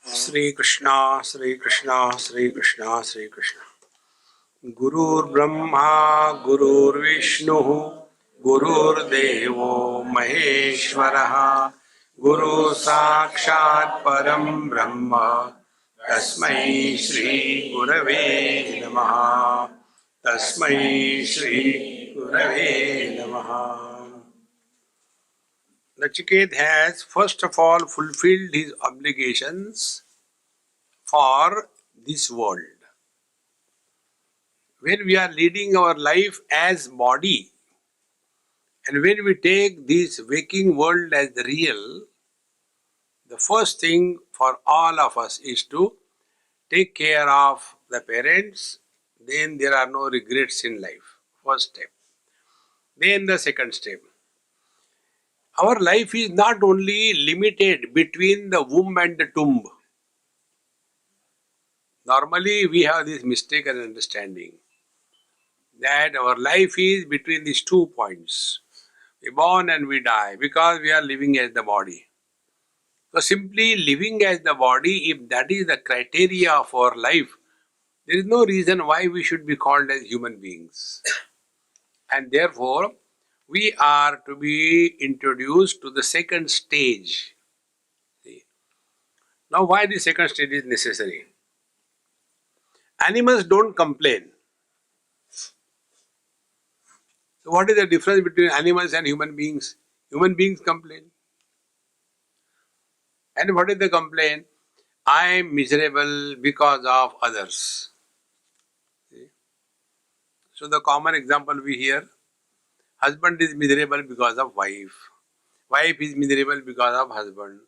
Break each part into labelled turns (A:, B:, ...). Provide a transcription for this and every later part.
A: Sri Krishna, Sri Krishna, Sri Krishna, Sri Krishna. Gurur Brahma, Gurur Vishnu, Gurur Devo Maheshwaraha, Guru Sakshat Param Brahma, Tasmai Shri Gurave Namaha, Tasmai Shri Gurave Namaha. Nachiket has first of all fulfilled his obligations for this world. When we are leading our life as body, and when we take this waking world as the real, the first thing for all of us is to take care of the parents, then there are no regrets in life. First step. Then the second step. Our life is not only limited between the womb and the tomb. Normally we have this mistaken understanding that our life is between these 2 points. We born and we die because we are living as the body. So simply living as the body, if that is the criteria of our life, there is no reason why we should be called as human beings. And therefore, we are to be introduced to the second stage. See? Now why the second stage is necessary? Animals don't complain. So what is the difference between animals and human beings? Human beings complain. And what is the complaint? I am miserable because of others. See? So the common example we hear, husband is miserable because of wife. Wife is miserable because of husband.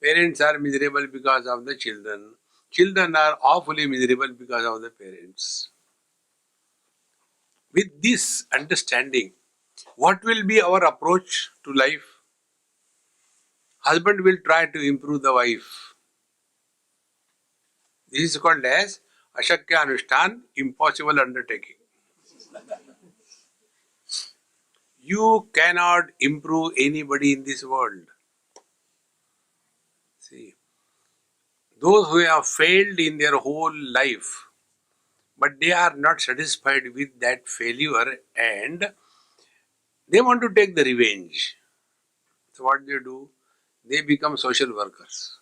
A: Parents are miserable because of the children. Children are awfully miserable because of the parents. With this understanding, what will be our approach to life? Husband will try to improve the wife. This is called as Ashakya Anushtan, impossible undertaking. You cannot improve anybody in this world. See, those who have failed in their whole life, but they are not satisfied with that failure and they want to take the revenge. So what they do? They become social workers.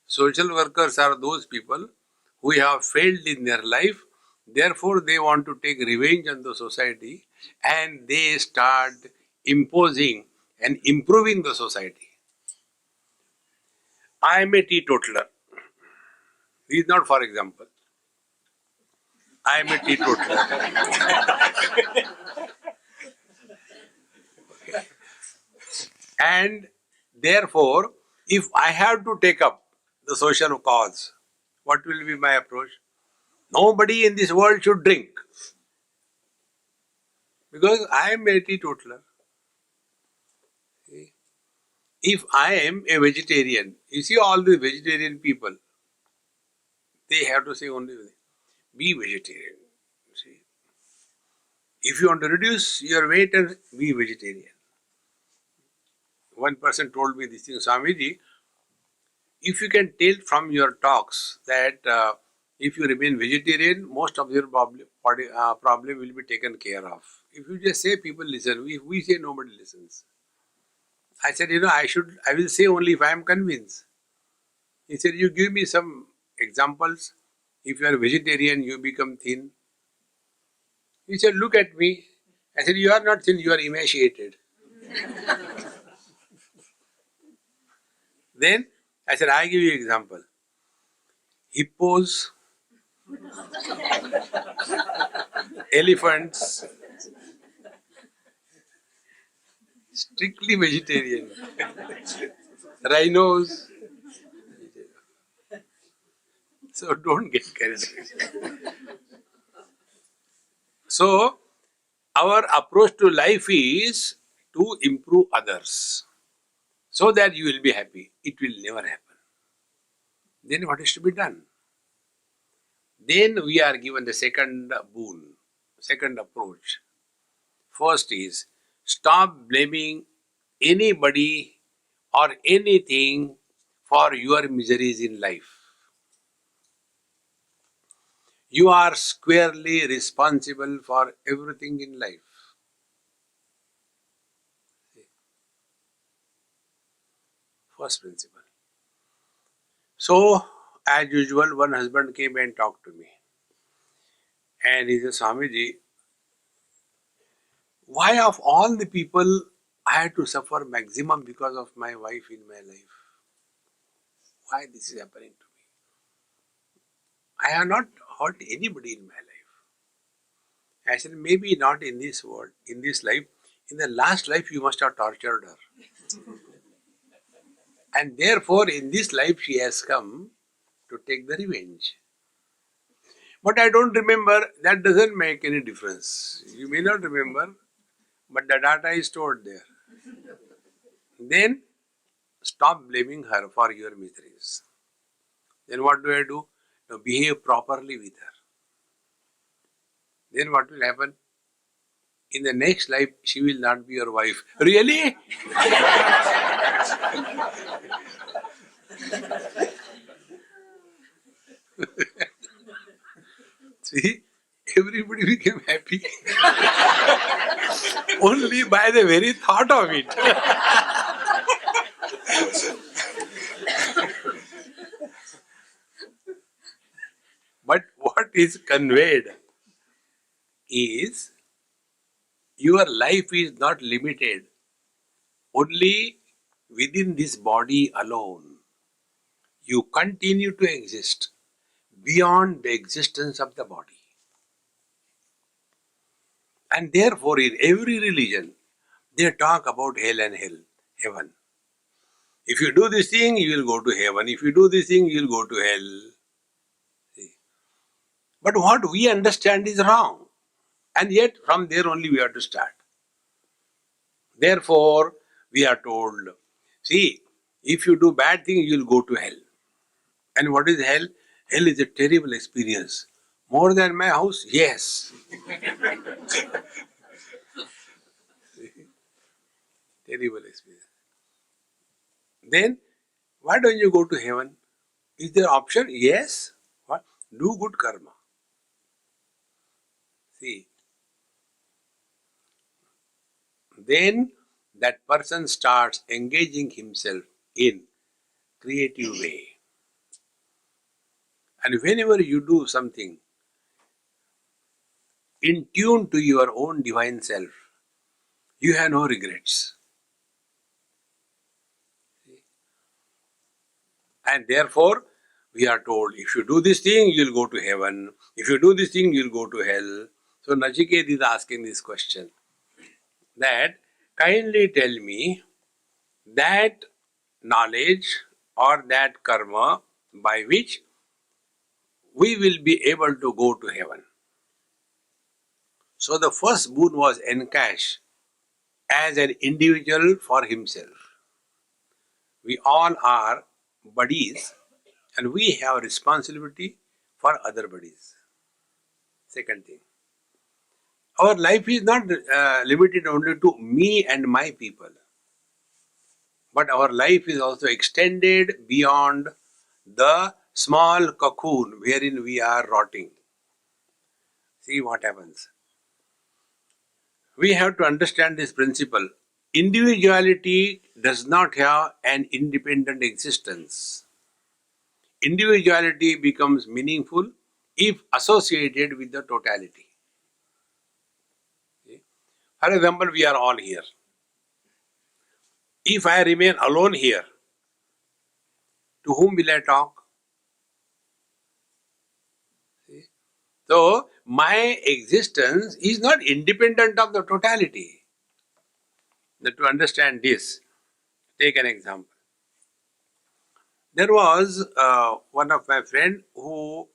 A: Social workers are those people who have failed in their life, therefore they want to take revenge on the society and they start imposing and improving the society. I am a teetotaler. This is not for example. I am a teetotaler. And therefore, if I have to take up the social cause, what will be my approach? Nobody in this world should drink. Because I am a teetotaler. If I am a vegetarian, you see all the vegetarian people, they have to say only, be vegetarian. See? If you want to reduce your weight, be vegetarian. One person told me this thing, Swamiji, if you can tell from your talks that if you remain vegetarian, most of your problem will be taken care of. If you just say people listen, if we say nobody listens. I said, I will say only if I am convinced. He said, you give me some examples. If you are vegetarian, you become thin. He said, look at me. I said, you are not thin, you are emaciated. Then I said, I give you example. Hippos, elephants, strictly vegetarian. Rhinos. So don't get carried away. So our approach to life is to improve others so that you will be happy. It will never happen. Then what is to be done? Then we are given the second boon, second approach. First is stop blaming anybody or anything for your miseries in life. You are squarely responsible for everything in life. First principle. So, as usual, one husband came and talked to me. And he said, Swamiji, why of all the people I had to suffer maximum because of my wife in my life? Why this is happening to me? I have not hurt anybody in my life. I said, maybe not in this world, in this life. In the last life, you must have tortured her. And therefore, in this life, she has come to take the revenge. But I don't remember, that doesn't make any difference. You may not remember, but the data is stored there. Then stop blaming her for your miseries. Then what do I do? Now behave properly with her. Then what will happen? In the next life, she will not be your wife. Really? See, everybody became happy. Only by the very thought of it. But what is conveyed is your life is not limited only within this body alone. You continue to exist beyond the existence of the body. And therefore, in every religion, they talk about hell and heaven. If you do this thing, you will go to heaven. If you do this thing, you will go to hell. See? But what we understand is wrong. And yet, from there only we have to start. Therefore, we are told, see, if you do bad things, you will go to hell. And what is hell? Hell is a terrible experience. More than my house? Yes. Terrible experience. Then, why don't you go to heaven? Is there option? Yes. What? Do good karma. See. Then that person starts engaging himself in creative way. And whenever you do something in tune to your own divine self, you have no regrets. And therefore, we are told, if you do this thing, you will go to heaven. If you do this thing, you will go to hell. So Nachiket is asking this question, that kindly tell me that knowledge or that karma by which we will be able to go to heaven. So the first boon was encashed as an individual for himself. We all are buddies and we have responsibility for other buddies. Second thing, our life is not limited only to me and my people, but our life is also extended beyond the small cocoon wherein we are rotting. See what happens. We have to understand this principle. Individuality does not have an independent existence. Individuality becomes meaningful if associated with the totality. For example, we are all here. If I remain alone here, to whom will I talk? So, my existence is not independent of the totality. Now, to understand this, take an example. There was one of my friend who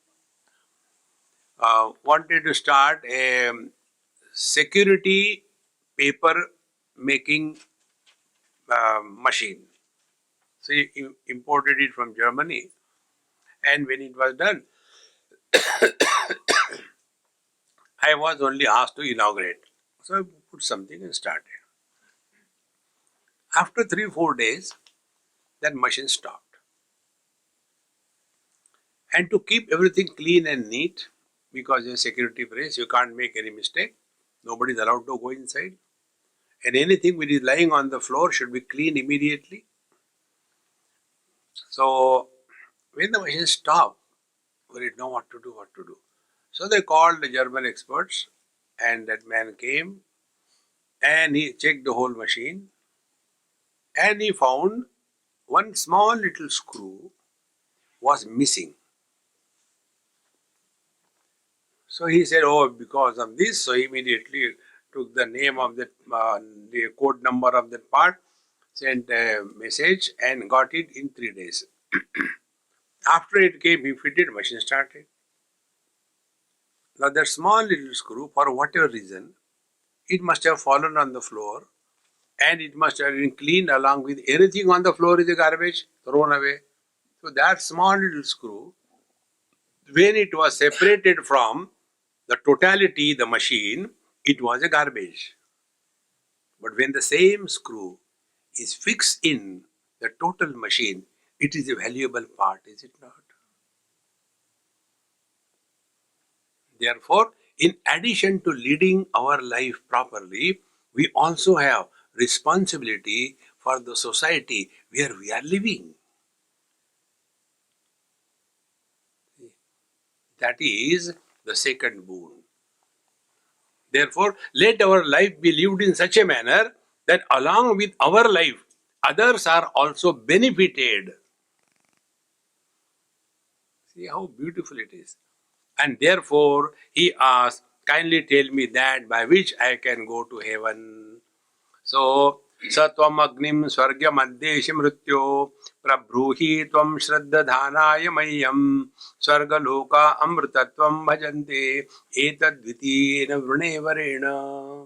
A: wanted to start a security paper making machine. So he imported it from Germany, and when it was done, I was only asked to inaugurate. So I put something and started. After 3-4 days, that machine stopped. and to keep everything clean and neat, because a security place, you can't make any mistake. Nobody is allowed to go inside. And anything which is lying on the floor should be cleaned immediately. So when the machine stopped, we didn't know what to do, what to do. So they called the German experts, and that man came and he checked the whole machine, and he found one small little screw was missing. So he said, "Oh, because of this," so he immediately took the name of the code number of that part, sent a message, and got it in 3 days. After it came, he fitted, machine started. Now that small little screw, for whatever reason, it must have fallen on the floor, and it must have been cleaned along with anything on the floor is a garbage, thrown away. So that small little screw, when it was separated from the totality, the machine, it was a garbage. But when the same screw is fixed in the total machine, it is a valuable part, is it not? Therefore, in addition to leading our life properly, we also have responsibility for the society where we are living. That is the second boon. Therefore, let our life be lived in such a manner that along with our life, others are also benefited. See how beautiful it is. And therefore, he asked, kindly tell me that by which I can go to heaven. So, Satvam Agnim Swargyam Addeshi Mrityo Prabruhi Tvam Shraddadhanaya Mayam Swargaloka Amritatvam Bhajante Etadvitina Vrunevarena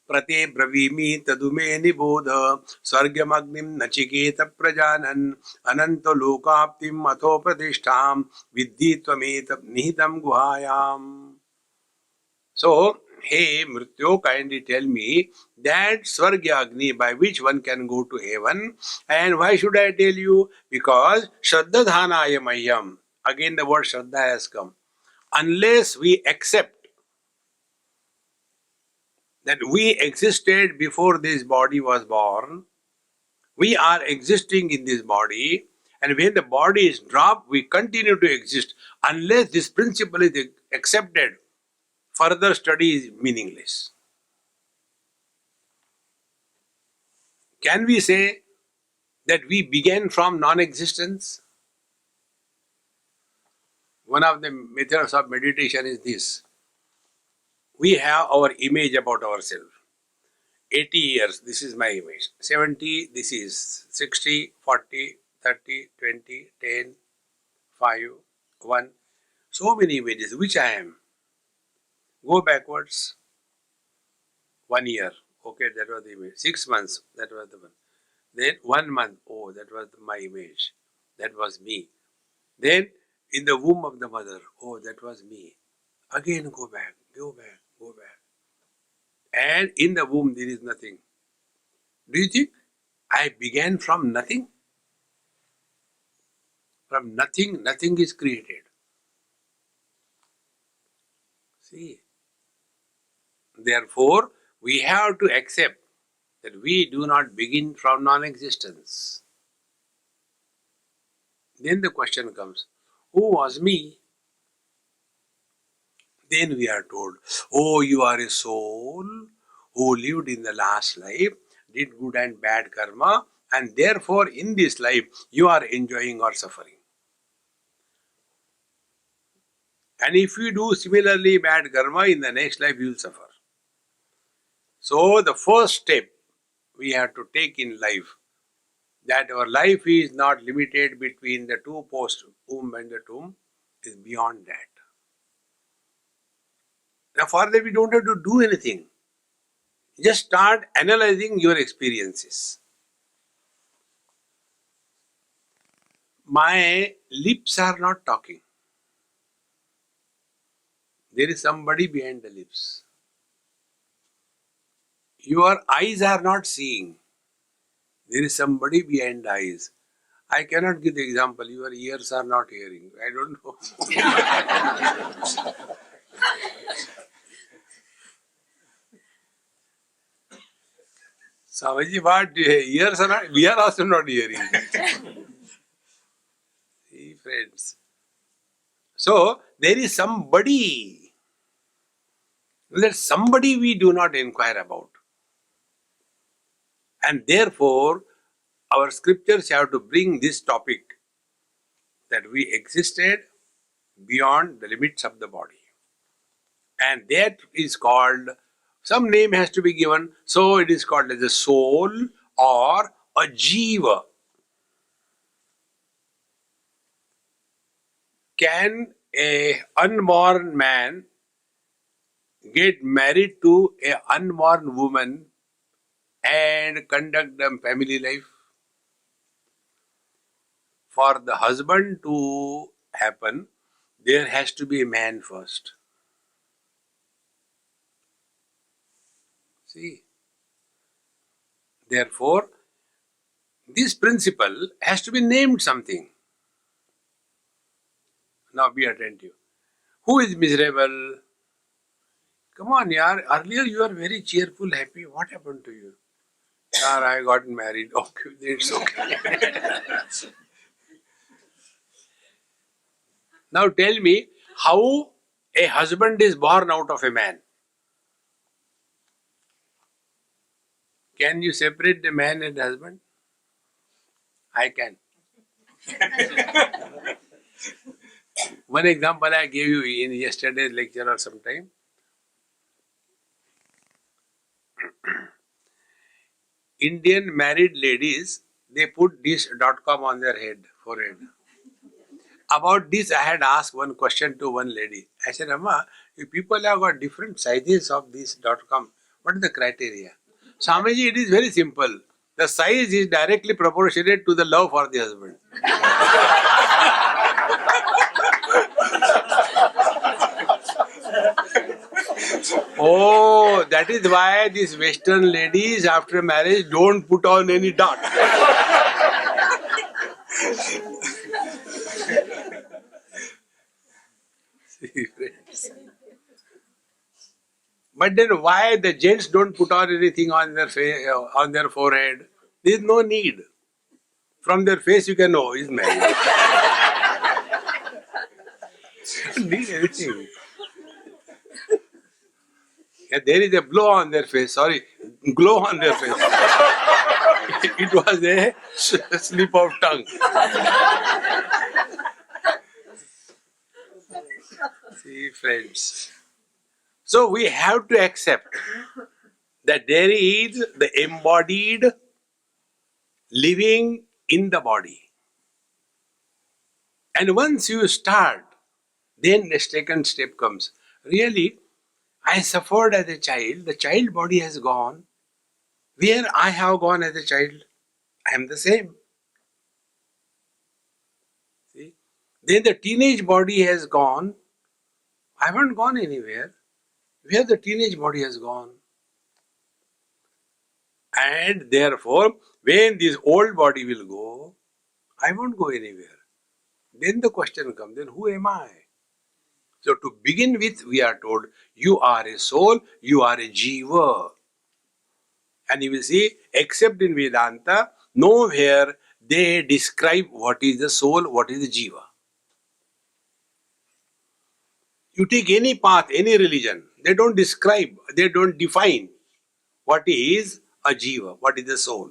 A: Prate Bravimi Tadume Nibodha Swargamagnim Nachiketa Prajanan Ananta Lokaptim Atho Pradishtam Vidhi Tvametab Nihitam Guhayam. So, hey Mrityo, kindly tell me that Swargya Agni by which one can go to heaven. And why should I tell you? Because Shraddha Dhanaya Mahyam. Again the word Shraddha has come. Unless we accept that we existed before this body was born, we are existing in this body, and when the body is dropped, we continue to exist. Unless this principle is accepted, further study is meaningless. Can we say that we began from non-existence? One of the methods of meditation is this. We have our image about ourselves. 80 years, this is my image. 70, this is 60, 40, 30, 20, 10, 5, 1. So many images, which I am. Go backwards. 1 year, okay, that was the image. 6 months, that was the one. Then 1 month, oh, that was my image. That was me. Then in the womb of the mother, oh, that was me. Again go back, go back, go back. And in the womb there is nothing. Do you think I began from nothing? From nothing, nothing is created. See? Therefore, we have to accept that we do not begin from non-existence. Then the question comes, who was me? Then we are told, oh, you are a soul who lived in the last life, did good and bad karma, and therefore in this life you are enjoying or suffering. And if you do similarly bad karma, in the next life you will suffer. So the first step we have to take in life, that our life is not limited between the two post womb and the tomb, is beyond that. Now for that we don't have to do anything. Just start analyzing your experiences. My lips are not talking. There is somebody behind the lips. Your eyes are not seeing. There is somebody behind the eyes. I cannot give the example. Your ears are not hearing. I don't know. Swamiji, what? Ears are not, we are also not hearing. See, friends. So, there is somebody. There's somebody we do not inquire about. And therefore, our scriptures have to bring this topic that we existed beyond the limits of the body. And that is called, some name has to be given, so it is called as a soul or a jiva. Can a unborn man get married to a unborn woman and conduct a family life? For the husband to happen, there has to be a man first. See? Therefore, this principle has to be named something. Now be attentive. Who is miserable? Come on, yaar. Earlier you were very cheerful, happy. What happened to you? Yaar, I got married. Okay, it's okay. Now tell me how a husband is born out of a man. Can you separate the man and the husband? I can. One example I gave you in yesterday's lecture or sometime. Indian married ladies, they put this .com on their forehead. About this, I had asked one question to one lady. I said, Amma, if people have got different sizes of this .com, what is the criteria? Swamiji, it is very simple. The size is directly proportionate to the love for the husband. Oh, that is why these Western ladies after marriage don't put on any dot. See, friends. But then why the gents don't put on anything on their face, on their forehead? There is no need. From their face you can know he's married. Need anything. Yeah, there is a blow on their face. Sorry, glow on their face. It was a slip of tongue. See, friends. So we have to accept that there is the embodied living in the body. And once you start, then the second step comes. Really, I suffered as a child. The child body has gone. Where I have gone as a child, I am the same. See? Then the teenage body has gone. I haven't gone anywhere. Where the teenage body has gone. And therefore, when this old body will go, I won't go anywhere. Then the question comes, then who am I? So to begin with, we are told, you are a soul, you are a jiva. And you will see, except in Vedanta, nowhere they describe what is the soul, what is the jiva. You take any path, any religion, they don't describe, they don't define what is a jiva, what is the soul.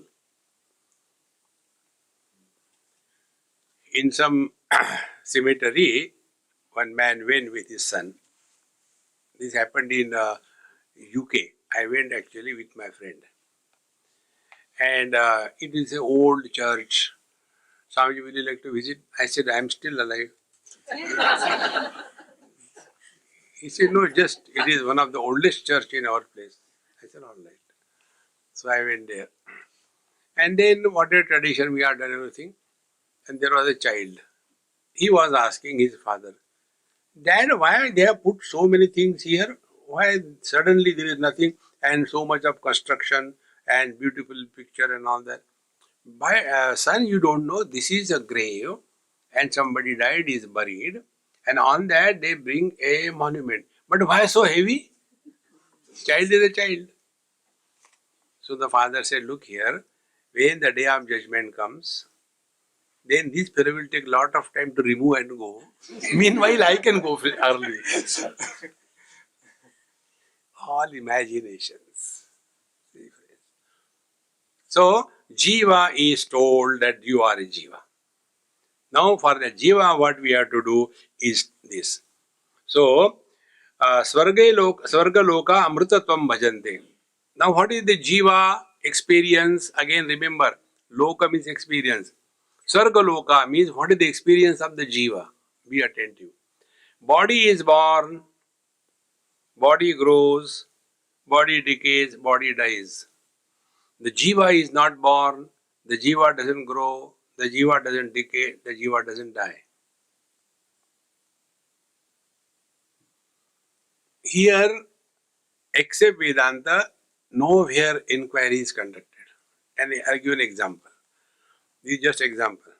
A: In some cemetery, one man went with his son. This happened in UK. I went actually with my friend. And it is an old church. Swami, would you like to visit? I said, I am still alive. He said, no, just, it is one of the oldest church in our place. I said, all right. So I went there. And then whatever tradition we had done everything. And there was a child. He was asking his father, Dad, why they have put so many things here? Why suddenly there is nothing and so much of construction and beautiful picture and all that? Son, you don't know, this is a grave and somebody died, is buried, and on that they bring a monument. But why so heavy? Child is a child. So the father said, look here, when the day of judgment comes, then this fellow will take a lot of time to remove and go. Meanwhile, I can go early. All imaginations. So, Jiva is told that you are a Jiva. Now, for the Jiva, what we have to do is this. So, Swarga Loka Amrutatvam Bhajante. Now, what is the Jiva experience? Again, remember, Loka means experience. Swarga Loka means what is the experience of the Jiva? Be attentive. Body is born, body grows, body decays, body dies. The Jiva is not born, the Jiva doesn't grow, the Jiva doesn't decay, the Jiva doesn't die. Here, except Vedanta, nowhere inquiry is conducted. And I'll give an example. This is just example.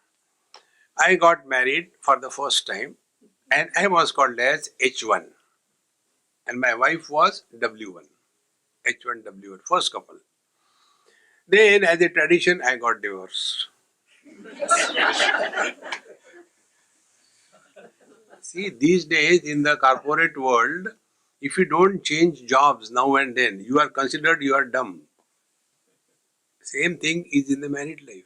A: I got married for the first time and I was called as H1 and my wife was W1. H1, W1, first couple. Then as a tradition, I got divorced. See, these days in the corporate world, if you don't change jobs now and then, you are considered you are dumb. Same thing is in the married life.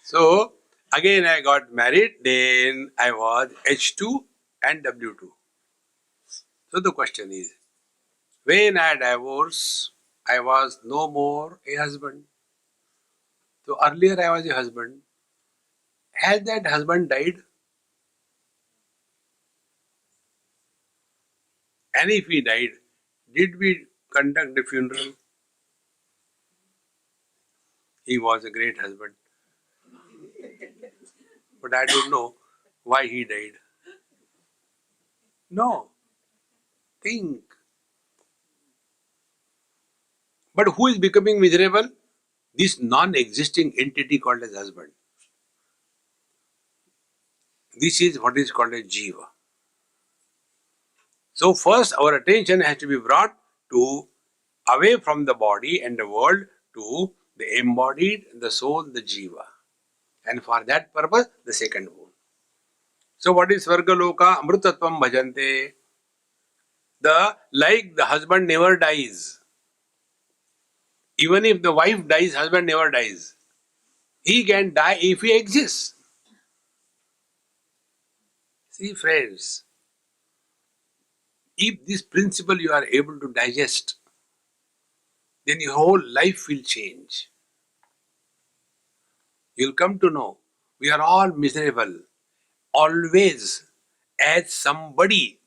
A: So, again I got married, then I was H2 and W2. So the question is, when I divorced, I was no more a husband. So earlier I was a husband. Has that husband died? And if he died, did we conduct a funeral? He was a great husband. But I don't know why he died. No. Think. But who is becoming miserable? This non-existing entity called as husband. This is what is called a jiva. So first our attention has to be brought to away from the body and the world to the embodied, the soul, the jiva. And for that purpose, the second one. So what is Svargaloka? Amrutatvam bhajante. Like the husband never dies. Even if the wife dies, husband never dies. He can die if he exists. See friends, if this principle you are able to digest, then your whole life will change. You'll come to know we are all miserable, always as somebody,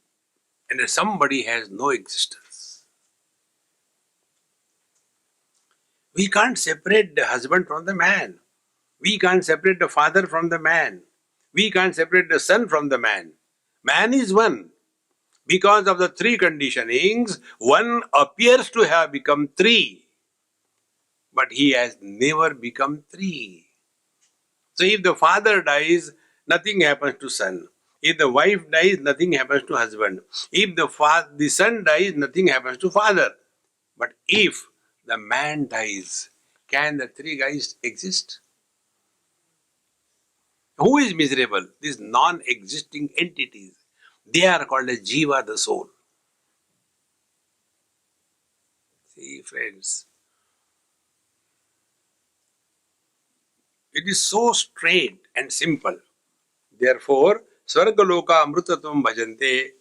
A: and somebody has no existence. We can't separate the husband from the man. We can't separate the father from the man. We can't separate the son from the man. Man is one. Because of the three conditionings, one appears to have become three. But he has never become three. So if the father dies, nothing happens to son. If the wife dies, nothing happens to husband. If the son dies, nothing happens to father. But if the man dies, can the three guys exist? Who is miserable? These non-existing entities. They are called as jiva, the soul. See, friends, it is so straight and simple. Therefore, Svargaloka Amrutatvam Bhajante,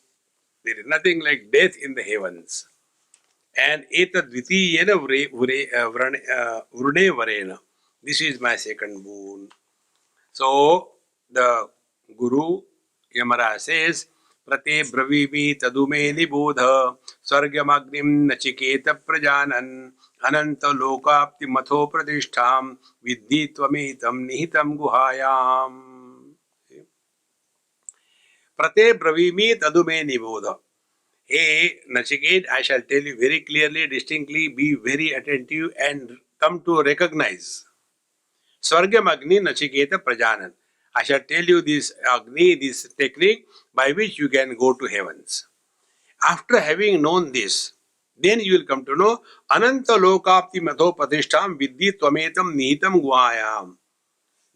A: there is nothing like death in the heavens. And Etadvitiyena Vrune Varena. This is my second boon. So, the Guru Yamara says, Prate Bravimi Tadume Nibodha Swargamagnim Nachiketa Prajanan Ananta Lokapti Matho Pradishtham Vidhi Tvametam Nihitam Guhayam. Prate Bravimi Tadume Nibodha. Hey, Nachiket, I shall tell you very clearly, distinctly, be very attentive and come to recognize. Swargam Agni Nachiketa Prajanan. I shall tell you this Agni, this technique by which you can go to heavens. After having known this, then you will come to know Ananta Lokapti Madho Patishtam Vidhi Tvametam Nihitam Guayam.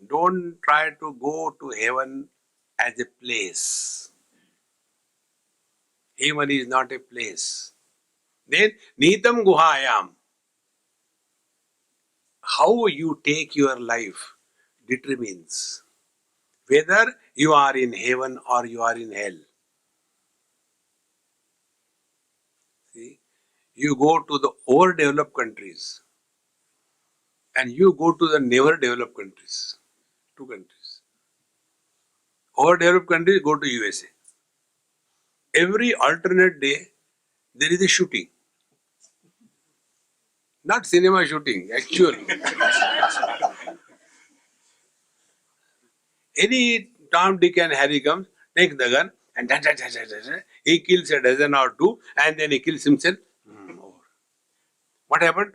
A: Don't try to go to heaven as a place. Heaven is not a place. Then Nihitam Guhayam. How you take your life determines whether you are in heaven or you are in hell. See, you go to the overdeveloped countries and you go to the never developed countries. Two countries. Overdeveloped countries go to USA. Every alternate day there is a shooting. Not cinema shooting, actual. Any Tom, Dick and Harry comes, takes the gun and he kills a dozen or two and then he kills himself. Over. What happened?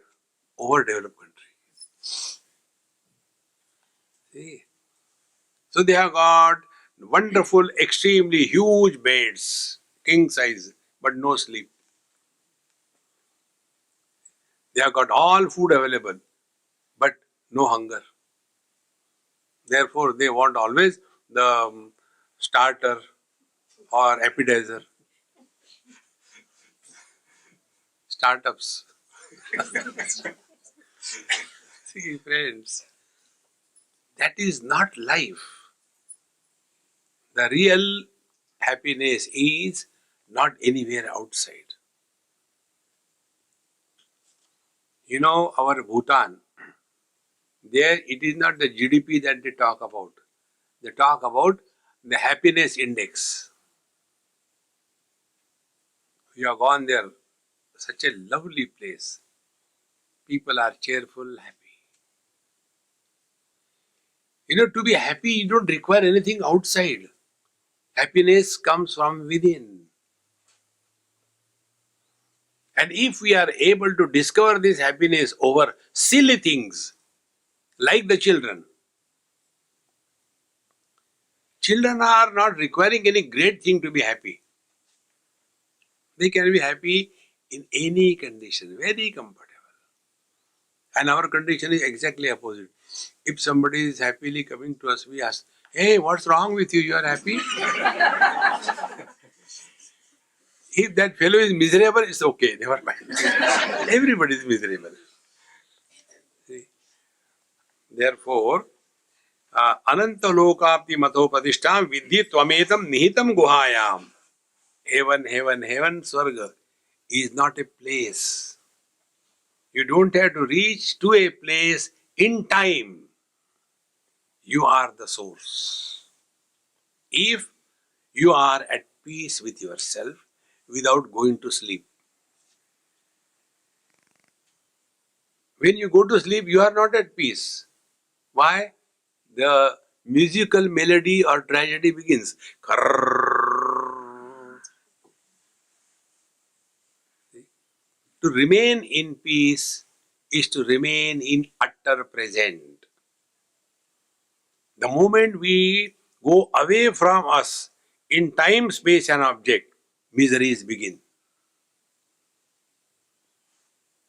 A: Overdeveloped country. See? So they have got wonderful, extremely huge beds, king size, but no sleep. They have got all food available, but no hunger. Therefore, they want always the starter or appetizer. Startups. See, friends, that is not life. The real happiness is not anywhere outside. You know, our Bhutan, there it is not the GDP that they talk about. They talk about the happiness index. We have gone there, such a lovely place. People are cheerful, happy. You know, to be happy, you don't require anything outside. Happiness comes from within. And if we are able to discover this happiness over silly things, like the children, children are not requiring any great thing to be happy. They can be happy in any condition, very comfortable. And our condition is exactly opposite. If somebody is happily coming to us, we ask, hey, what's wrong with you? You are happy? If that fellow is miserable, it's okay, never mind. Everybody is miserable. See? Therefore, Ananta Lokapti Mathopadishtam Vidhi Tvametam Nihitam Guhayam. Heaven, heaven, heaven, Swarga is not a place. You don't have to reach to a place in time. You are the source. If you are at peace with yourself without going to sleep. When you go to sleep, you are not at peace. Why? The musical melody or tragedy begins. To remain in peace is to remain in utter present. The moment we go away from us in time, space and object, miseries begin.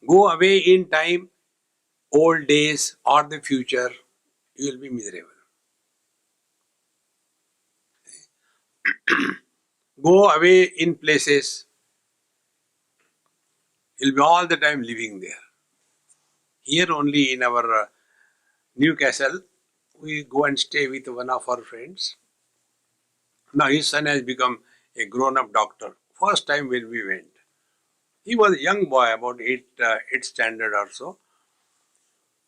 A: Go away in time, old days or the future, you will be miserable. Go away in places, you'll be all the time living there. Here only in our Newcastle, we go and stay with one of our friends. Now his son has become a grown-up doctor. First time when we went. He was a young boy, about 8th standard or so.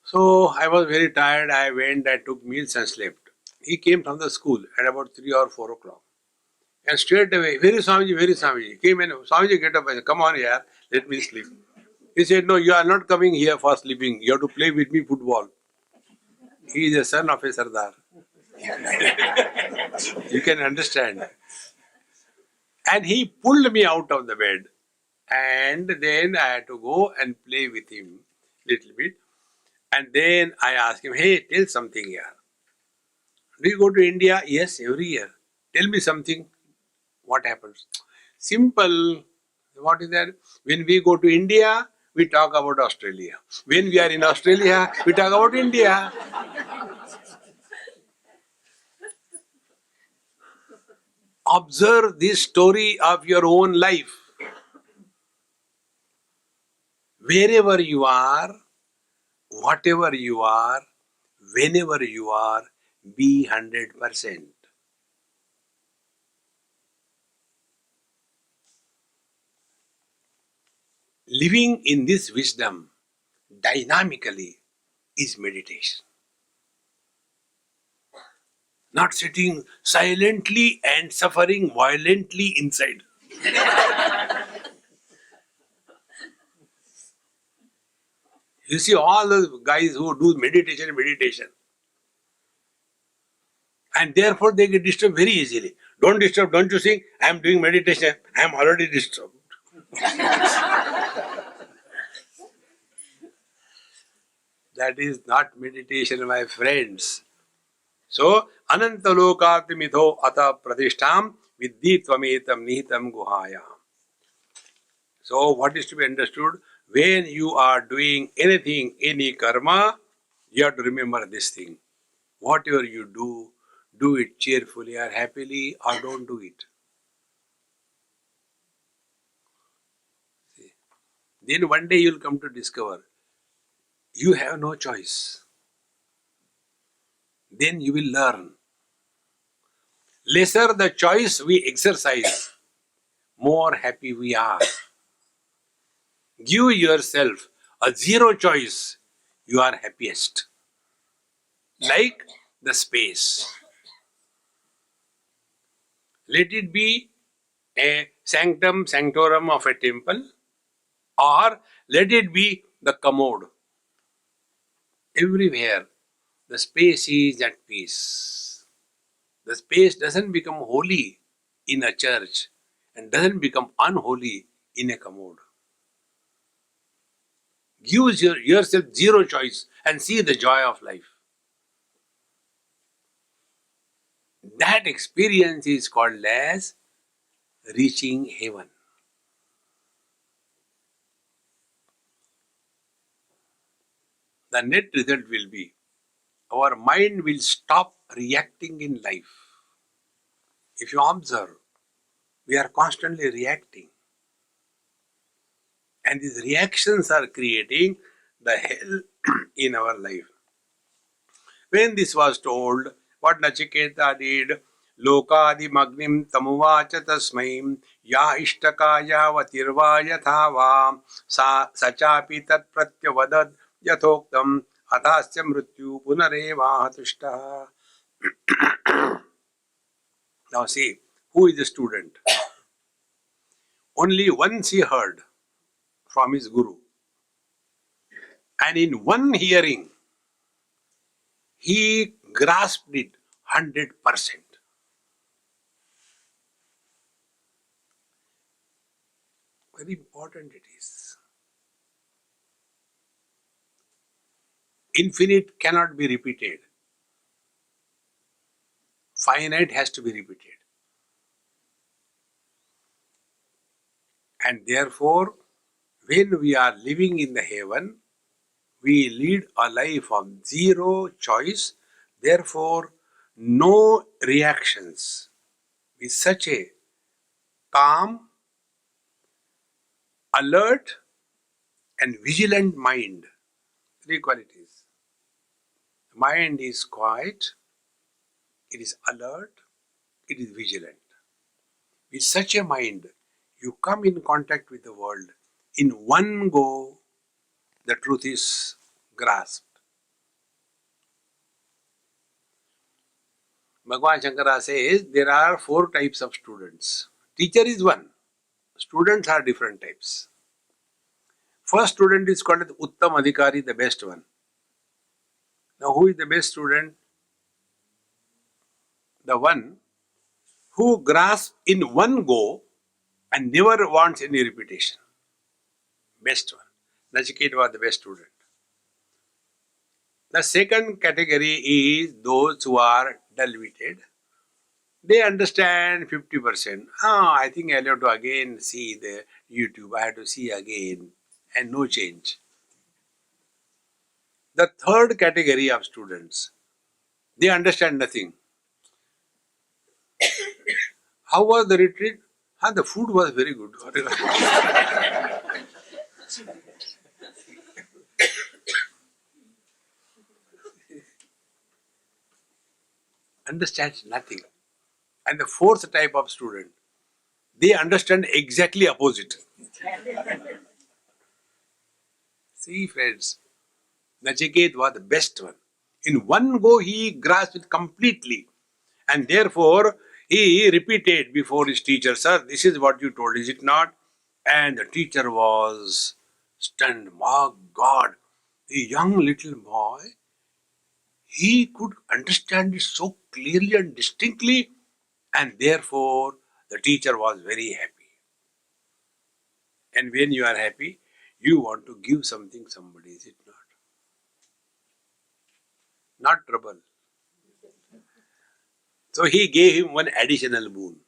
A: So I was very tired. I went, I took meals and slept. He came from the school at about 3 or 4 o'clock. And straight away, very Swamiji. He came in, Swamiji, get up. I said, come on here, let me sleep. He said, no, you are not coming here for sleeping. You have to play with me football. He is a son of a Sardar. You can understand. And he pulled me out of the bed. And then I had to go and play with him little bit. And then I asked him, hey, tell something here. Do you go to India? Yes, every year. Tell me something. What happens? Simple. What is that? When we go to India, we talk about Australia. When we are in Australia, we talk about India. Observe this story of your own life. Wherever you are, whatever you are, whenever you are, be 100%. Living in this wisdom dynamically is meditation. Not sitting silently and suffering violently inside. You see all those guys who do meditation, and therefore they get disturbed very easily. Don't disturb, don't you think? I am doing meditation, I am already disturbed. That is not meditation, my friends. So, anantalokapi mitho ata pratishtam viddhi tvametam nihitam guhaya. So, what is to be understood? When you are doing anything, any karma, you have to remember this thing. Whatever you do it cheerfully or happily or don't do it. See? Then one day you will come to discover you have no choice. Then you will learn. Lesser the choice we exercise, more happy we are. Give yourself a zero choice, you are happiest. Like the space. Let it be a sanctum sanctorum of a temple, or let it be the commode. Everywhere, the space is at peace. The space doesn't become holy in a church and doesn't become unholy in a commode. Give yourself zero choice and see the joy of life. That experience is called as reaching heaven. The net result will be our mind will stop reacting in life. If you observe, we are constantly reacting. And these reactions are creating the hell in our life. When this was told, what Nachiketa did, Lokadi Magnim Tamuvacha Tasmaim Ya Ishtakaya Vatirva Yathava Sachapi Tat Pratyavadat Yathoktam Athasya Mrityu Punareva Hatushta. Now see, who is the student? Only once he heard from his guru. And in one hearing, he grasped it 100%. Very important it is. Infinite cannot be repeated. Finite has to be repeated. And therefore, when we are living in the heaven, we lead a life of zero choice, therefore, no reactions. With such a calm, alert, and vigilant mind. Three qualities. The mind is quiet, it is alert, it is vigilant. With such a mind, you come in contact with the world. In one go, the truth is grasped. Bhagavan Shankara says there are 4 types of students. Teacher is one. Students are different types. First student is called Uttam Adhikari, the best one. Now who is the best student? The one who grasps in one go and never wants any repetition. Best one. Nachiketa was the best student. The second category is those who are dull-witted. They understand 50%. I think I'll have to again see the YouTube. I have to see again and no change. The third category of students, they understand nothing. How was the retreat? The food was very good. Understands nothing. And the fourth type of student, they understand exactly opposite. See friends, Nachiket was the best one. In one go he grasped it completely. And therefore he repeated before his teacher, "Sir, this is what you told, is it not?" And the teacher was stunned. My God, a young little boy, he could understand it so clearly and distinctly, and therefore the teacher was very happy. And when you are happy, you want to give something somebody, is it not? Not trouble. So he gave him one additional boon.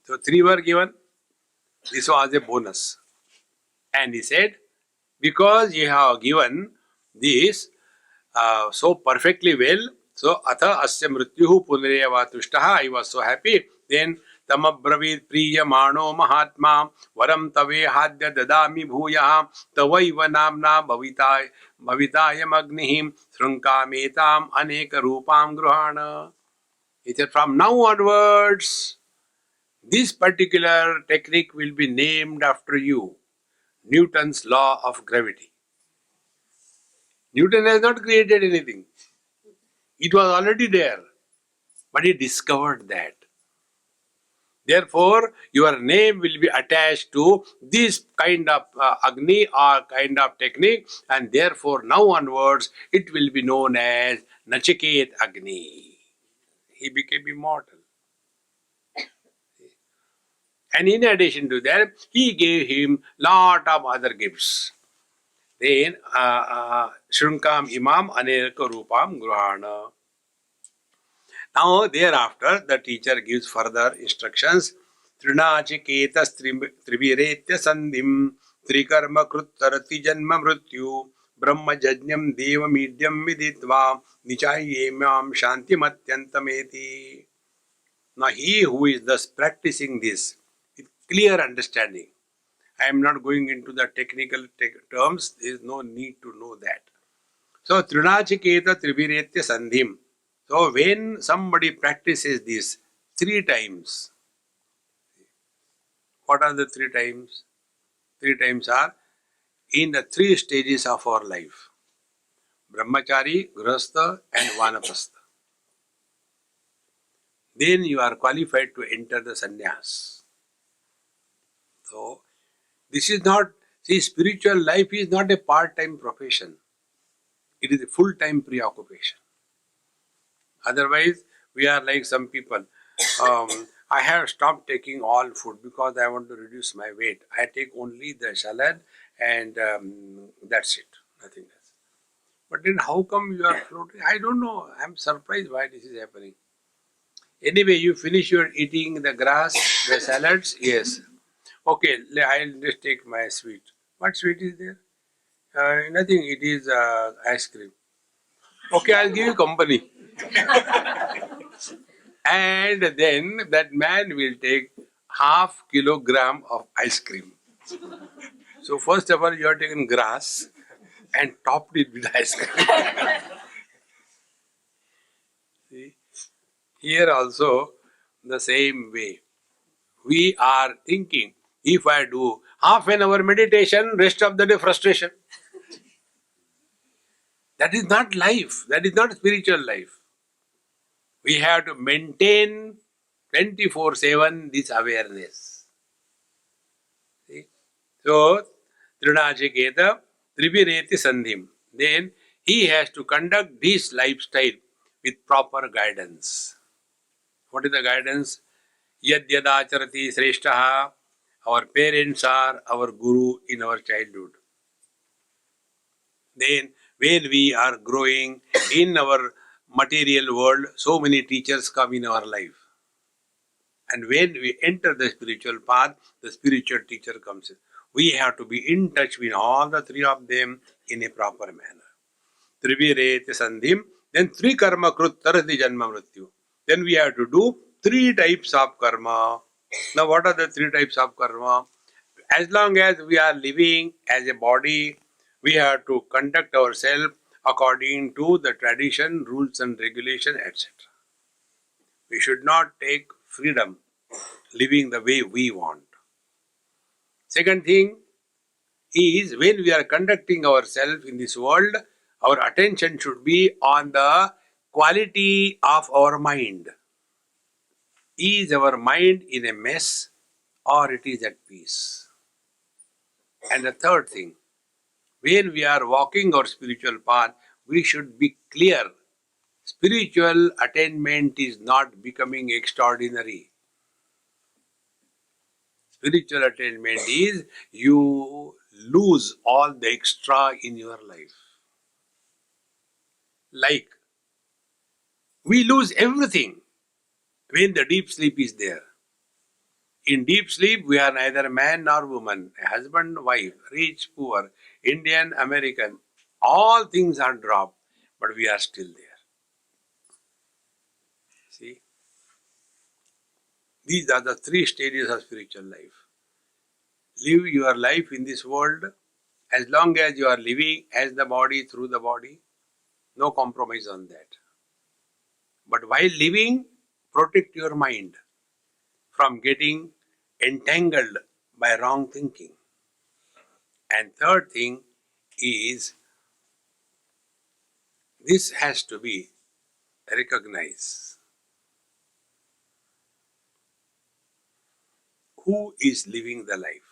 A: So 3 were given. This was a bonus. And he said, because you have given this so perfectly well, so atha asya mrityuhu punareva tushtaha, I was so happy. Then tamabravit priyamano mahatma varam tave hadya dadami bhuyaha tavaiva namna bhavitayam agnihim shrunkametam aneka rupam gruhana. He said, from now onwards, this particular technique will be named after you. Newton's law of gravity. Newton has not created anything. It was already there. But he discovered that. Therefore, your name will be attached to this kind of Agni or kind of technique, and therefore now onwards it will be known as Nachiket Agni. He became immortal. And in addition to that, he gave him lot of other gifts. Then, Shrunkam Imam Aneka Rupam Gruhana. Now, thereafter, the teacher gives further instructions. Trinachiketas Triviretya Sandhim Trikarma Kruttarati Janma Mrityu Brahma Jajnam Deva Midyam Viditva Nichayemam Shanti Matyantameti. Now, he who is thus practicing this with clear understanding, I am not going into the technical terms, there is no need to know that. So, Trinachiketa Triviretya Sandhim. So, when somebody practices this 3 times, what are the 3 times? 3 times are in the 3 stages of our life. Brahmachari, Grihastha and Vanaprastha. Then you are qualified to enter the sannyas. So, this is not, see, spiritual life is not a part-time profession. It is a full-time preoccupation. Otherwise, we are like some people. I have stopped taking all food because I want to reduce my weight. I take only the salad and that's it, nothing else. But then how come you are floating? I don't know. I am surprised why this is happening. Anyway, you finish your eating the grass, the salads, yes. Okay, I'll just take my sweet. What sweet is there? Nothing, it is ice cream. Okay, I'll give you company. And then that man will take half kilogram of ice cream. So first of all, you have taken grass and topped it with ice cream. See? Here also, the same way. We are thinking, if I do half an hour meditation, rest of the day frustration. That is not life. That is not spiritual life. We have to maintain 24/7 this awareness. See? So, Trinachiketa Trivireti Sandhim. Then he has to conduct this lifestyle with proper guidance. What is the guidance? Yad yadacharati sreshtaha. Our parents are our guru in our childhood. Then, when we are growing in our material world, so many teachers come in our life. And when we enter the spiritual path, the spiritual teacher comes in. We have to be in touch with all the three of them in a proper manner. Trivirete sandhim, then three karma krut tarati janma mrityu. Then we have to do three types of karma. Now, what are the three types of karma? As long as we are living as a body, we have to conduct ourselves according to the tradition, rules and regulation, etc. We should not take freedom living the way we want. Second thing is, when we are conducting ourselves in this world, our attention should be on the quality of our mind. Is our mind in a mess or it is at peace? And the third thing, when we are walking our spiritual path, we should be clear. Spiritual attainment is not becoming extraordinary. Spiritual attainment is you lose all the extra in your life. Like, we lose everything when the deep sleep is there. In deep sleep, we are neither man nor woman, husband, wife, rich, poor, Indian, American. All things are dropped, but we are still there. See? These are the three stages of spiritual life. Live your life in this world as long as you are living as the body through the body. No compromise on that. But while living, protect your mind from getting entangled by wrong thinking. And third thing is, this has to be recognized. Who is living the life?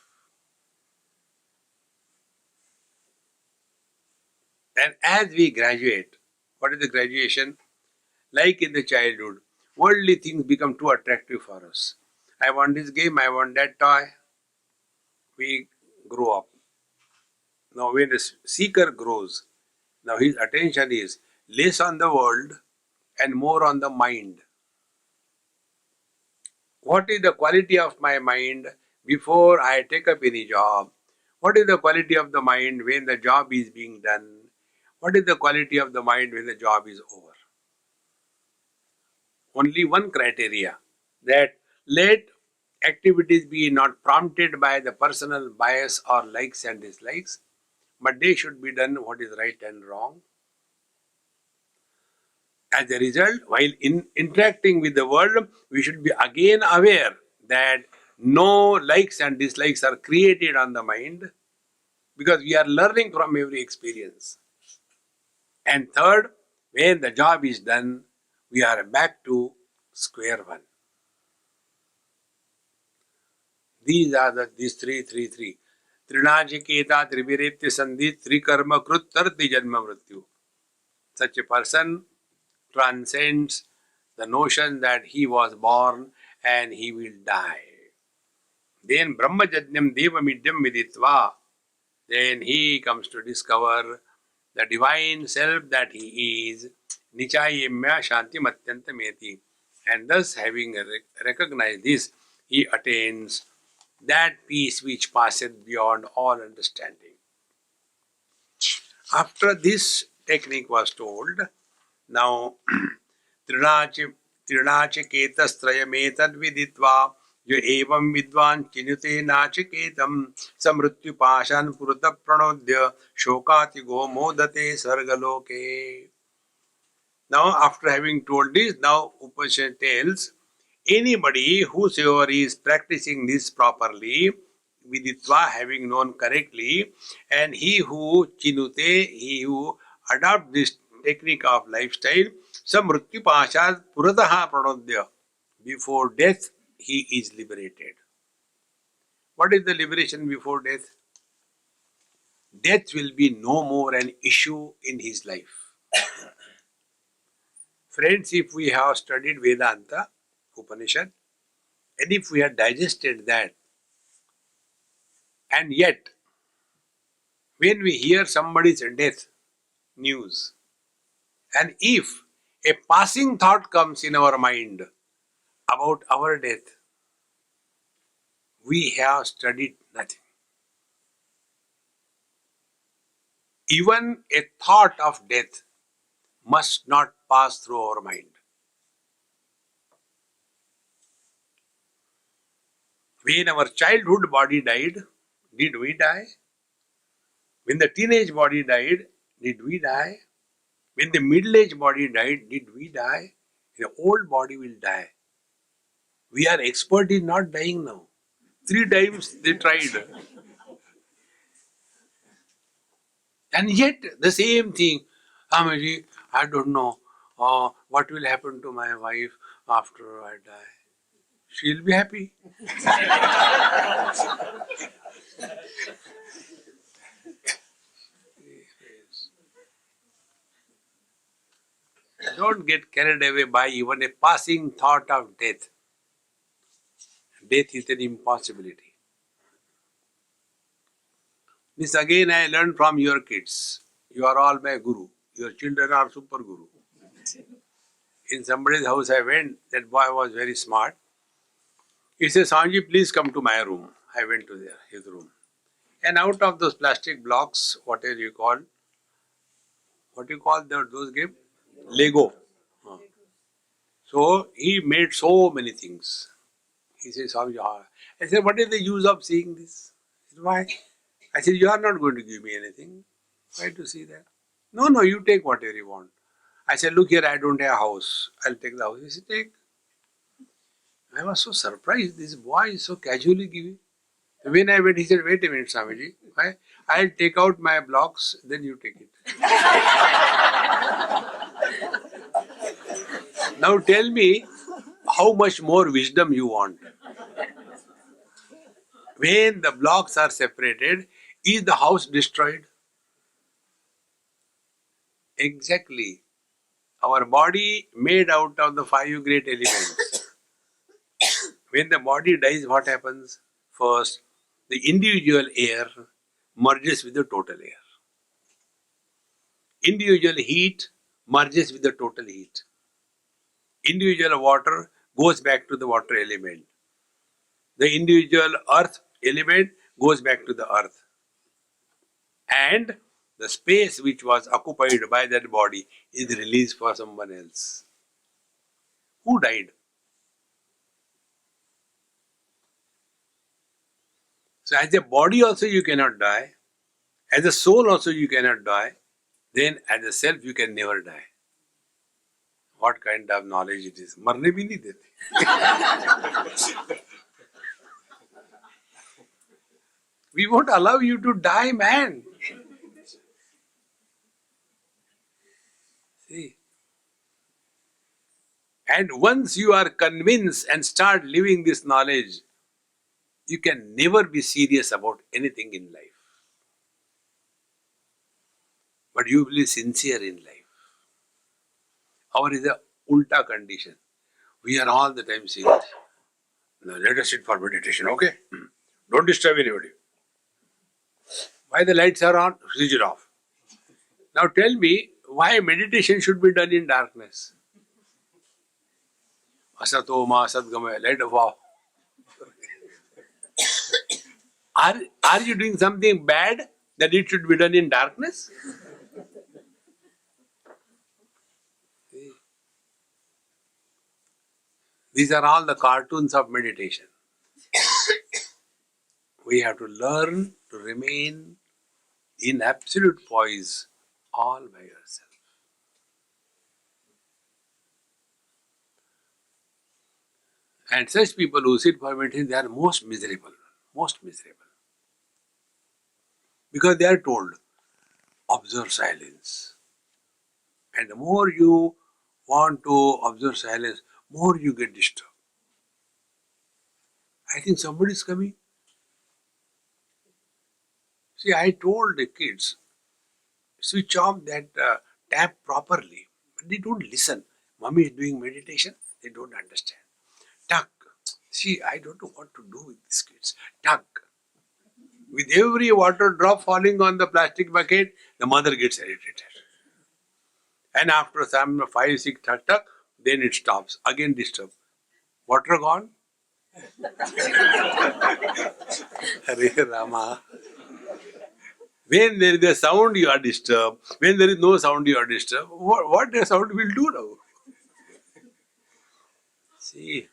A: And as we graduate, what is the graduation? Like in the childhood, worldly things become too attractive for us. I want this game, I want that toy. We grow up. Now when the seeker grows, now his attention is less on the world and more on the mind. What is the quality of my mind before I take up any job? What is the quality of the mind when the job is being done? What is the quality of the mind when the job is over? Only one criteria, that let activities be not prompted by the personal bias or likes and dislikes, but they should be done what is right and wrong. As a result, while interacting with the world, we should be again aware that no likes and dislikes are created on the mind, because we are learning from every experience. And third, when the job is done, we are back to square one. These are these three. Trinajiketa triviretya sandhi trikarma krut tarti janma mrityu. Such a person transcends the notion that he was born and he will die. Then Brahmajajnam devamidyam viditva. Then he comes to discover the divine self that he is. Nichayemya shanti matyantameti. And thus, having recognized this, he attains that peace which passeth beyond all understanding. After this technique was told, now त्रिणाचिकेतस्त्रयमेतद् विदित्वा यो एवं विद्वान् चिनुते नाचिकेतं समृत्युपाशान् पुरतः प्रणोद्य शोकातिगो मोदते स्वर्गलोके. Now, after having told this, now Upanishad tells, anybody whosoever is practicing this properly, viditva, having known correctly, and he who chinute, he who adopt this technique of lifestyle, samrityu pashad purataha pranodya, before death he is liberated. What is the liberation before death? Death will be no more an issue in his life. Friends, if we have studied Vedanta, Upanishad, And if we had digested that, and yet, when we hear somebody's death news, and if a passing thought comes in our mind about our death, we have studied nothing. Even a thought of death must not pass through our mind. When our childhood body died, did we die? When the teenage body died, did we die? When the middle-aged body died, did we die? The old body will die. We are expert in not dying now. 3 times they tried. And yet the same thing. Amaji, I don't know what will happen to my wife after I die. She'll be happy. Don't get carried away by even a passing thought of death. Death is an impossibility. This again I learned from your kids. You are all my guru. Your children are super guru. In somebody's house I went, that boy was very smart. He says, Swamiji, please come to my room. I went to his room. And out of those plastic blocks, what do you call those games? Lego. So he made so many things. He says, Swamiji, I said, what is the use of seeing this? He said, why? I said, you are not going to give me anything. Why to see that? No, you take whatever you want. I said, look here, I don't have a house. I'll take the house. He said, take. I was so surprised. This boy is so casually giving. When I went, he said, wait a minute, Swamiji. I'll take out my blocks, then you take it. Now tell me, how much more wisdom you want? When the blocks are separated, is the house destroyed? Exactly. Our body made out of the 5 great elements. When the body dies, what happens? First, the individual air merges with the total air. Individual heat merges with the total heat. Individual water goes back to the water element. The individual earth element goes back to the earth. And the space which was occupied by that body is released for someone else. Who died? So as a body also you cannot die. As a soul also you cannot die. Then as a self you can never die. What kind of knowledge it is? मरने भी नहीं देते. We won't allow you to die, man. See? And once you are convinced and start living this knowledge, you can never be serious about anything in life. But you will be sincere in life. Our is a ulta condition. We are all the time saying, now let us sit for meditation, okay? Don't disturb anybody. Why the lights are on? Switch it off. Now tell me, why meditation should be done in darkness? Asato ma sadgamaya, light of off. Are you doing something bad that it should be done in darkness? These are all the cartoons of meditation. We have to learn to remain in absolute poise all by yourself. And such people who sit for meditation, they are most miserable. Most miserable. Because they are told, observe silence. And the more you want to observe silence, more you get disturbed. I think somebody is coming. See, I told the kids, switch off that tap properly. But they don't listen. Mommy is doing meditation, they don't understand. Tuck. See, I don't know what to do with these kids. Tug. With every water drop falling on the plastic bucket, the mother gets irritated. And after some 5, 6 tug tug, then it stops. Again disturb. Water gone? Hare Rama. When there is a sound, you are disturbed. When there is no sound, you are disturbed. What the sound will do now? See.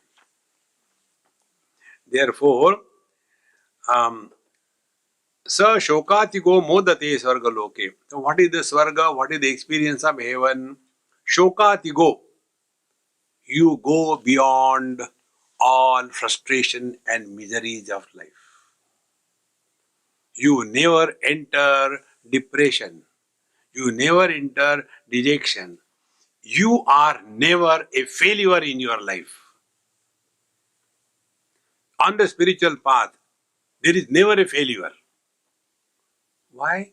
A: Therefore, Sa shokatigo modate swarga loke. So what is the swarga? What is the experience of heaven? Shokatigo. You go beyond all frustration and miseries of life. You never enter depression. You never enter dejection. You are never a failure in your life. On the spiritual path, there is never a failure. Why?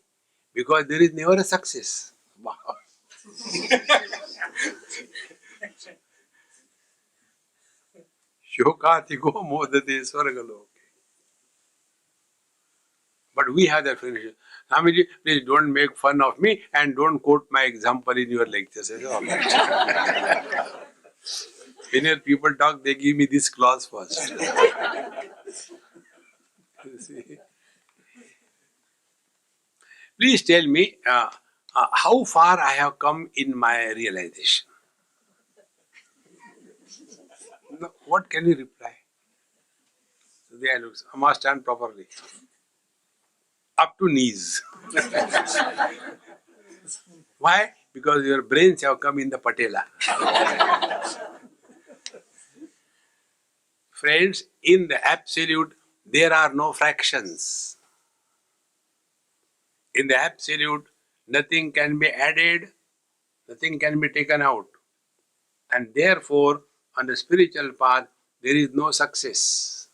A: Because there is never a success. Wow. Shokatigo modate swargaloke. But we have that finish. Swamiji, please don't make fun of me and don't quote my example in your lectures. All right. When people talk, they give me this clause first. You see? Please tell me how far I have come in my realization. No, what can you reply? So there looks, I must stand properly. Up to knees. Why? Because your brains have come in the patella. Friends, in the absolute, there are no fractions. In the absolute, nothing can be added, nothing can be taken out. And therefore, on the spiritual path, there is no success.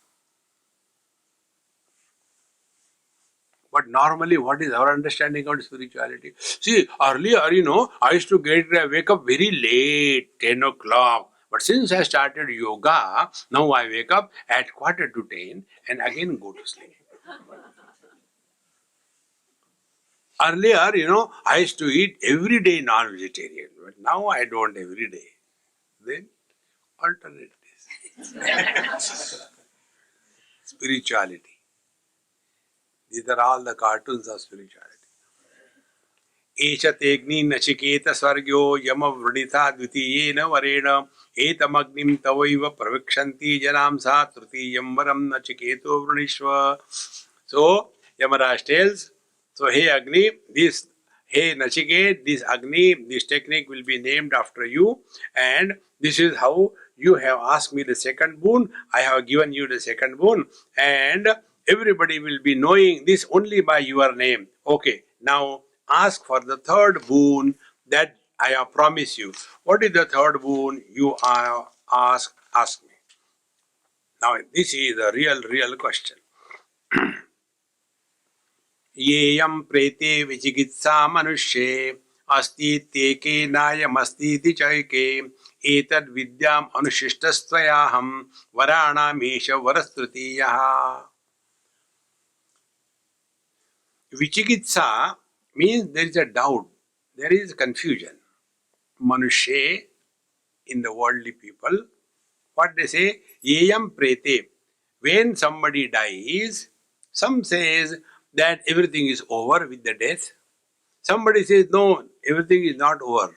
A: But normally, what is our understanding of spirituality? See, earlier, I used to wake up very late, 10 o'clock. But since I started yoga, now I wake up at 9:45 and again go to sleep. Earlier, I used to eat every day non-vegetarian. But now I don't every day. Then, alternate days. Spirituality. These are all the cartoons of spirituality. Esha tegni nachiketa swargyo yama vrinitha dvitiyena varena etamagnim tavaiva pravikshanti janamsa trutiyam varam nachiketo vrinishva. So, Yamaraj tells, so hey Agni, hey Nachiket, this Agni, this technique will be named after you, and this is how you have asked me the second boon, I have given you the second boon, and everybody will be knowing this only by your name. Okay, now ask for the third boon that I have promised you. What is the third boon you are ask me? Now this is the real question. येयं प्रेते विचिकित्सा मनुष्ये अस्ति ते केनायमस्तीति चैके एतद् विद्याम् अनुशिष्टस्त्वयाहं वराणामीश वरस्तृतीयः. Vichikitsa means there is a doubt, there is confusion. Manushye, in the worldly people, what they say, yeyam prete. When somebody dies, some says that everything is over with the death. Somebody says, no, everything is not over.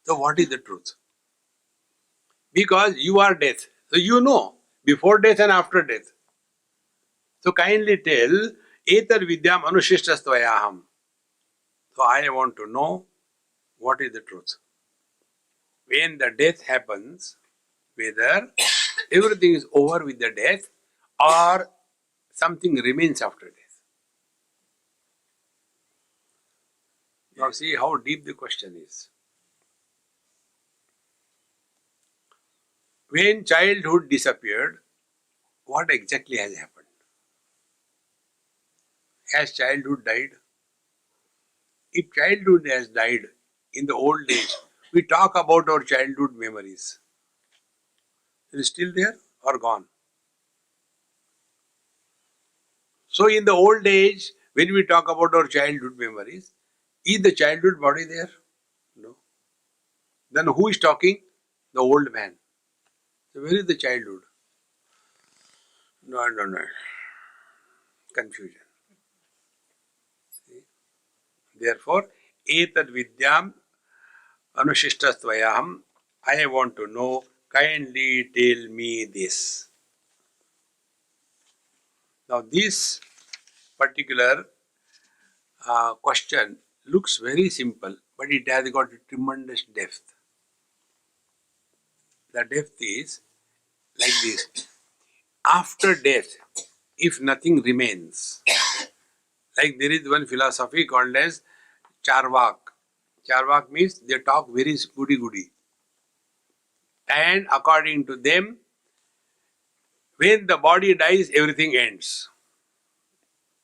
A: So what is the truth? Because you are death. So you know, before death and after death. So kindly tell, etar vidyam anushishtastvayaham. So I want to know what is the truth. When the death happens, whether everything is over with the death or something remains after death. Now see how deep the question is. When childhood disappeared, what exactly has happened? Has childhood died? If childhood has died in the old days, we talk about our childhood memories. It is still there or gone? So in the old age, when we talk about our childhood memories, is the childhood body there? No. Then who is talking? The old man. So where is the childhood? No, no, no. Confusion. Therefore, etad vidyam anushishtastvayaham. I want to know, kindly tell me this. Now this particular question looks very simple, but it has got a tremendous depth. The depth is like this. After death, if nothing remains, like there is one philosophy called as Charvak. Charvak means they talk very goody-goody. And according to them, when the body dies, everything ends.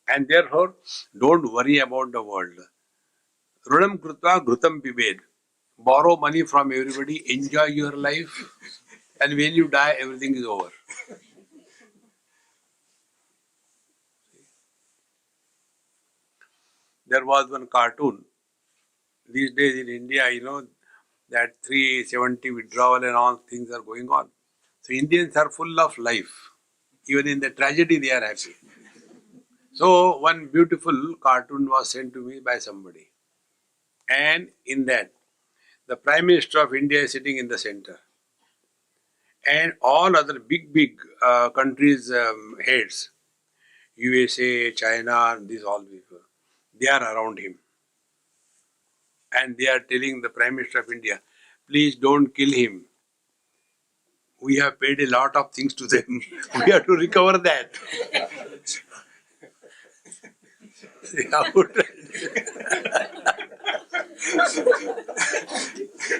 A: And therefore, don't worry about the world. Runam krutva ghrutam pibed. Borrow money from everybody, enjoy your life, and when you die, everything is over. There was one cartoon. These days in India, that 370 withdrawal and all things are going on. So Indians are full of life. Even in the tragedy, they are happy. So one beautiful cartoon was sent to me by somebody. And in that, the Prime Minister of India is sitting in the center. And all other big countries' heads, USA, China, these all people, they are around him. And they are telling the Prime Minister of India, please don't kill him. We have paid a lot of things to them. We have to recover that.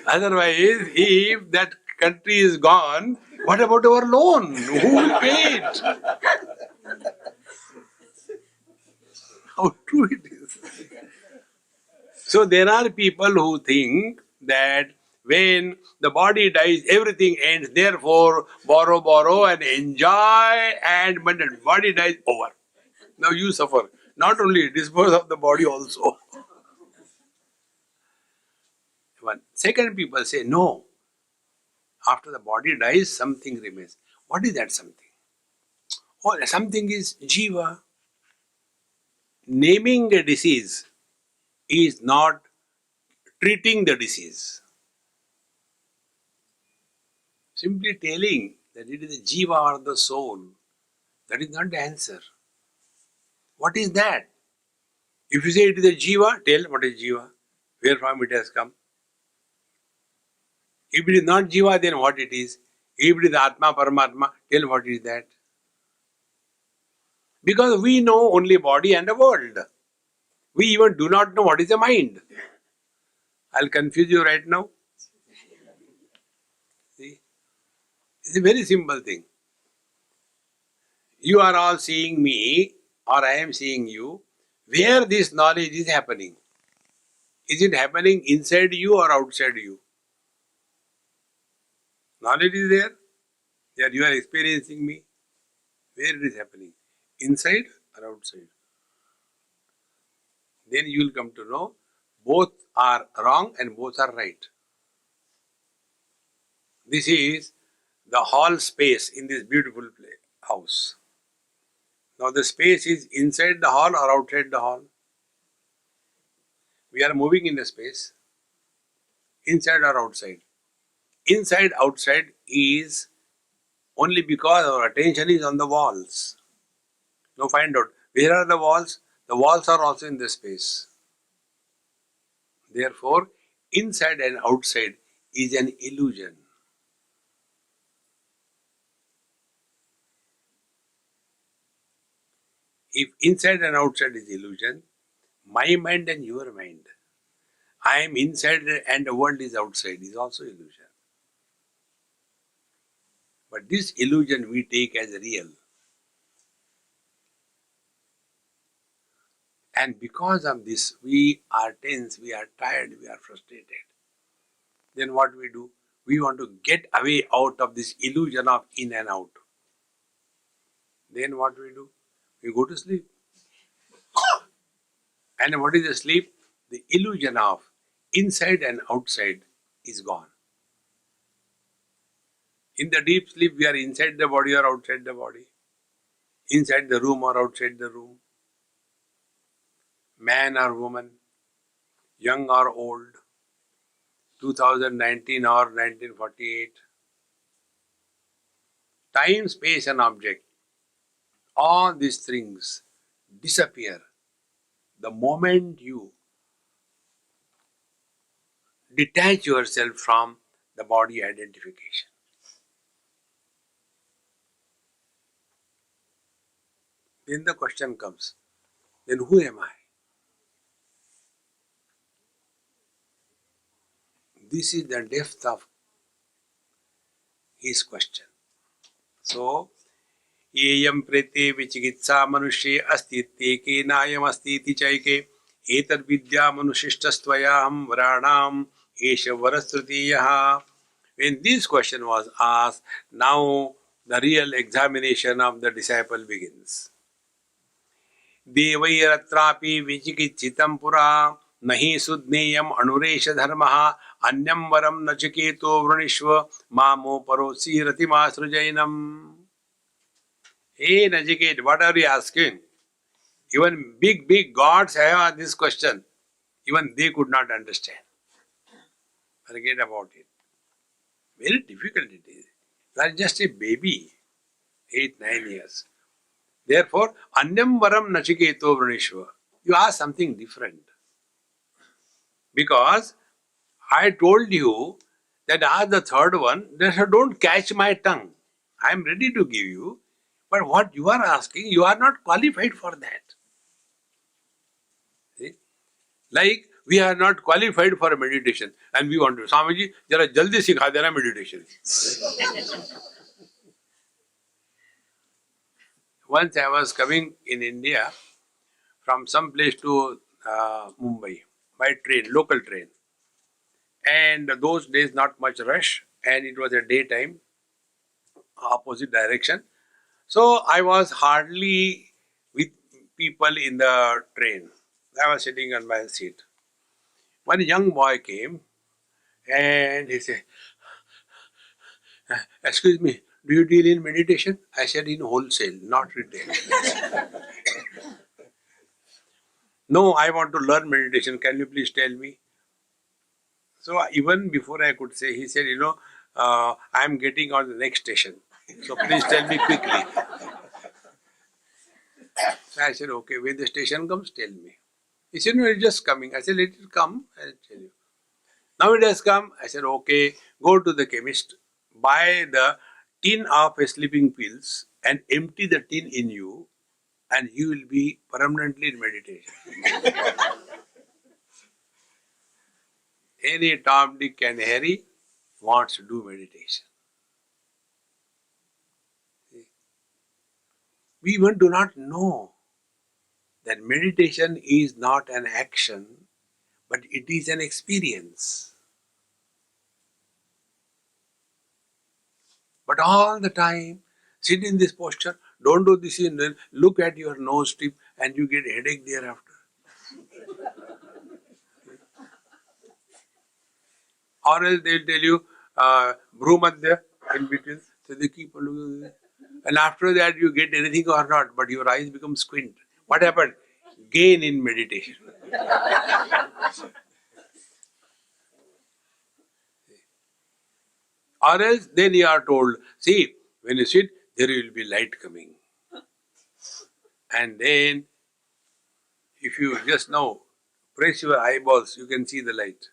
A: Otherwise, if that country is gone, what about our loan? Who will pay it? How true it is. So there are people who think that when the body dies, everything ends. Therefore, borrow and enjoy, and when the body dies, over. Now you suffer. Not only dispose of the body also. One. Second, people say, no. After the body dies, something remains. What is that something? Oh, something is jiva. Naming a disease is not treating the disease. Simply telling that it is the jiva or the soul, that is not the answer. What is that? If you say it is a jiva, tell what is jiva, where from it has come. If it is not jiva, then what it is? If it is atma, paramatma, tell what is that. Because we know only body and the world. We even do not know what is the mind. I'll confuse you right now. See? It's a very simple thing. You are all seeing me, or I am seeing you. Where this knowledge is happening? Is it happening inside you or outside you? Knowledge is there. There you are experiencing me. Where it is happening? Inside or outside? Then you will come to know both are wrong and both are right. This is the hall space in this beautiful house. Now the space is inside the hall or outside the hall. We are moving in the space. Inside or outside. Inside, outside is only because our attention is on the walls. Now find out, where are the walls? The walls are also in the space. Therefore, inside and outside is an illusion. If inside and outside is illusion, my mind and your mind, I am inside and the world is outside, is also illusion. But this illusion we take as real. And because of this, we are tense, we are tired, we are frustrated. Then what we do? We want to get away out of this illusion of in and out. Then what we do? We go to sleep. And what is the sleep? The illusion of inside and outside is gone. In the deep sleep, we are inside the body or outside the body, inside the room or outside the room, man or woman, young or old, 2019 or 1948, time, space, and object. All these things disappear the moment you detach yourself from the body identification. Then the question comes, then who am I? This is the depth of his question. So, येयं प्रेते विचिकित्सा मनुष्ये अस्ति केनायम् अस्ति चैके एतद्विद्या मनुशिष्टस्त्वयाहं वराणाम् एष वरस्तृतीयः. When this question was asked, now the real examination of the disciple begins. देवैरत्रापि विचिकित्सितं पुरा नहि सुज्ञेयम् अनुरेश धर्मः अन्यं वरं नचिकेतो वृणीष्व मामो परोसि रतिमासृजैनम्. Hey Nachiket, what are you asking? Even big gods have this question. Even they could not understand. Forget about it. Very difficult it is. You are just a baby, 8, 9 years. Therefore, Anyam Varam Nachiketo Vranishva. You ask something different. Because I told you that ask the third one, that don't catch my tongue. I am ready to give you. But what you are asking, you are not qualified for that. See? Like we are not qualified for a meditation and we want to. Swamiji, jara jaldi sikha dena meditation. Once I was coming in India from some place to Mumbai by train, local train. And those days not much rush and it was a daytime, opposite direction. So I was hardly with people in the train. I was sitting on my seat. One young boy came and he said, excuse me, do you deal in meditation? I said, in wholesale, not retail. No, I want to learn meditation. Can you please tell me? So even before I could say, he said, I am getting on the next station. So please tell me quickly. So I said, okay, when the station comes, tell me. He said, no, it's just coming. I said, let it come, I'll tell you. Now it has come. I said, okay, go to the chemist, buy the tin of sleeping pills and empty the tin in you and you will be permanently in meditation. Any Tom, Dick and Harry wants to do meditation. We even do not know that meditation is not an action, but it is an experience. But all the time, sit in this posture, don't do this, and then look at your nose tip and you get headache thereafter. Or else they'll tell you, Bhrumadhya in between. So they keep on looking. And after that you get anything or not, but your eyes become squint. What happened? Gain in meditation. Or else then you are told, see, when you sit, there will be light coming. And then, if you just now press your eyeballs, you can see the light.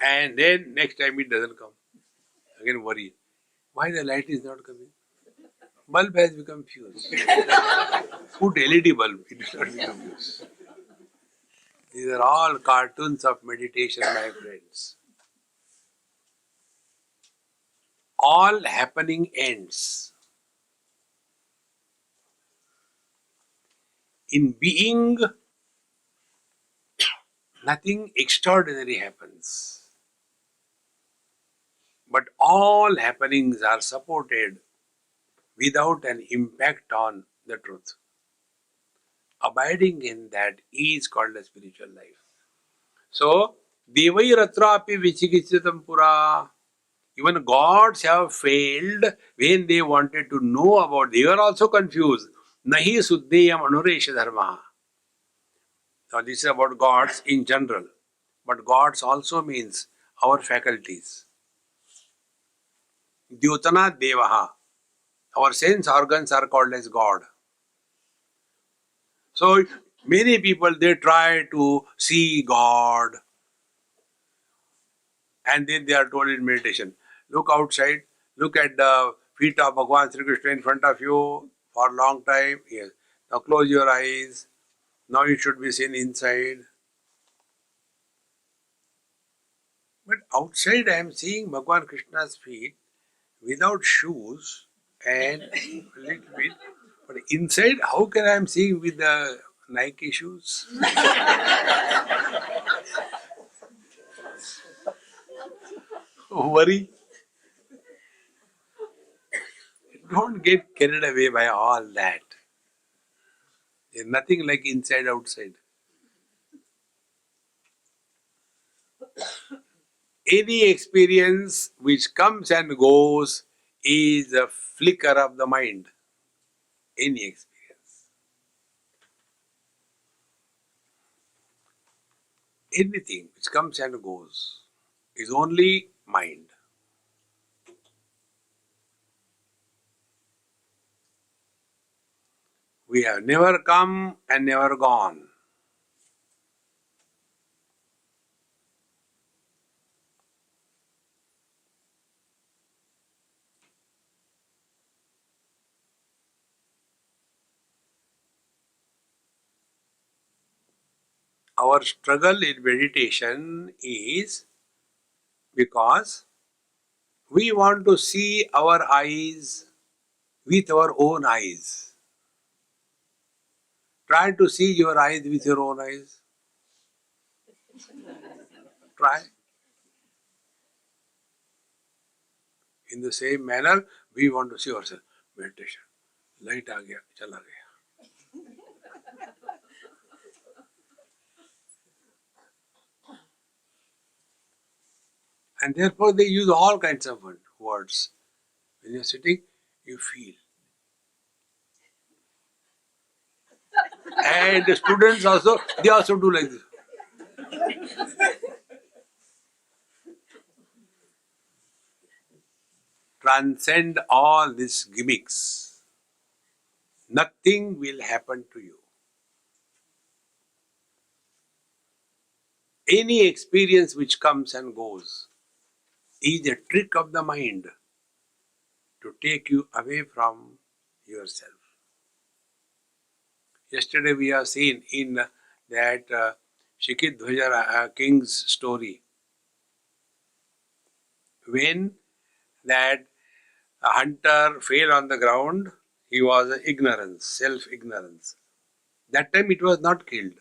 A: And then next time it doesn't come. Again worry. Why the light is not coming? Bulb has become fused. Put LED bulb, it will not become fused. These are all cartoons of meditation, my friends. All happening ends. In being, nothing extraordinary happens. But all happenings are supported without an impact on the truth. Abiding in that is called a spiritual life. So, Devairatrapi Vichikichitam Pura. Even gods have failed when they wanted to know about. They were also confused. Nahi Suddheyam Anuresha Dharma. Now, this is about gods in general. But gods also means our faculties. Dyutana Devaha. Our sense organs are called as God. So, many people they try to see God and then they are told in meditation, look outside, look at the feet of Bhagavan Sri Krishna in front of you for a long time. Yes. Now close your eyes. Now you should be seen inside. But outside I am seeing Bhagavan Krishna's feet without shoes and a little bit. But inside, how can I am seeing with the Nike shoes? Worry. Don't get carried away by all that. There's nothing like inside outside. Any experience which comes and goes is a flicker of the mind. Any experience. Anything which comes and goes is only mind. We have never come and never gone. Our struggle in meditation is because we want to see our eyes with our own eyes. Try to see your eyes with your own eyes. Try. In the same manner, we want to see ourselves. Meditation. Light आ गया, चला गया. And therefore they use all kinds of words. When you're sitting, you feel. And the students also, they also do like this. Transcend all these gimmicks. Nothing will happen to you. Any experience which comes and goes is a trick of the mind to take you away from yourself. Yesterday we have seen in that Shikidhwaja king's story, when that hunter fell on the ground, he was ignorance, self-ignorance. That time it was not killed.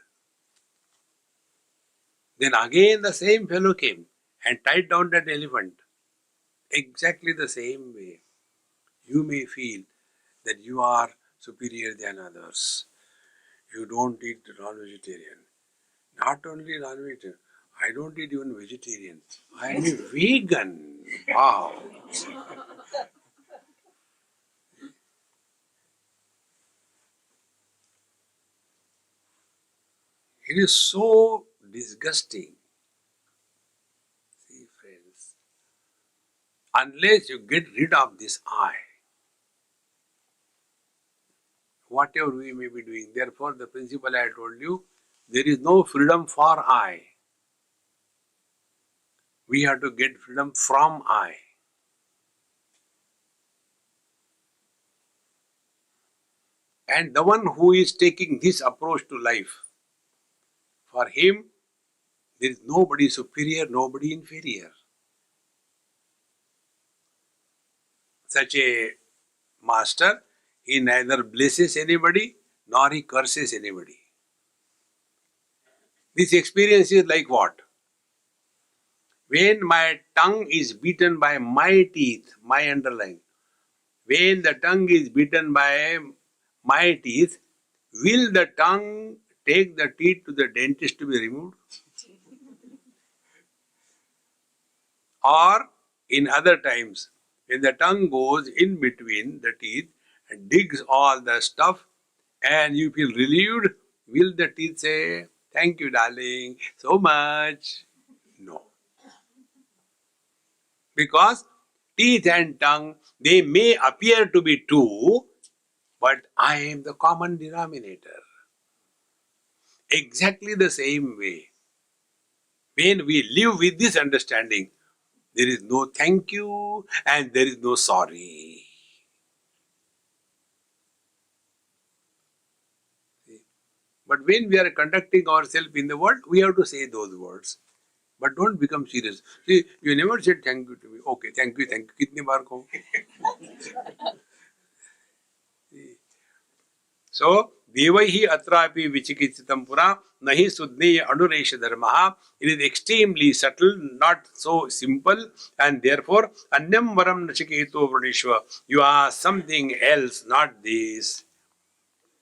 A: Then again the same fellow came and tied down that elephant. Exactly the same way. You may feel that you are superior than others. You don't eat non-vegetarian. Not only non-vegetarian, I don't eat even vegetarian. I am a vegan. Wow. It is so disgusting. See, friends, unless you get rid of this I, whatever we may be doing, therefore the principle I told you, there is no freedom for I. We have to get freedom from I. And the one who is taking this approach to life, for him, there is nobody superior, nobody inferior. Such a master, he neither blesses anybody nor he curses anybody. This experience is like what? When my tongue is beaten by my teeth, when the tongue is beaten by my teeth, Will the tongue take the teeth to the dentist to be removed? Or in other times, when the tongue goes in between the teeth and digs all the stuff and you feel relieved, will the teeth say, "Thank you, darling, so much"? No. Because teeth and tongue, they may appear to be two, but I am the common denominator. Exactly the same way. When we live with this understanding, there is no thank you and there is no sorry. But when we are conducting ourselves in the world, we have to say those words. But don't become serious. See, you never said thank you to me. Okay, thank you, thank you. Kitne baar kaho? So, Devaihi atrapi vichikitsitam pura nahi sudneya anuresha dharmaha. It is extremely subtle, not so simple, and therefore, anyam varam nachiketo vradishva. You are something else, not this.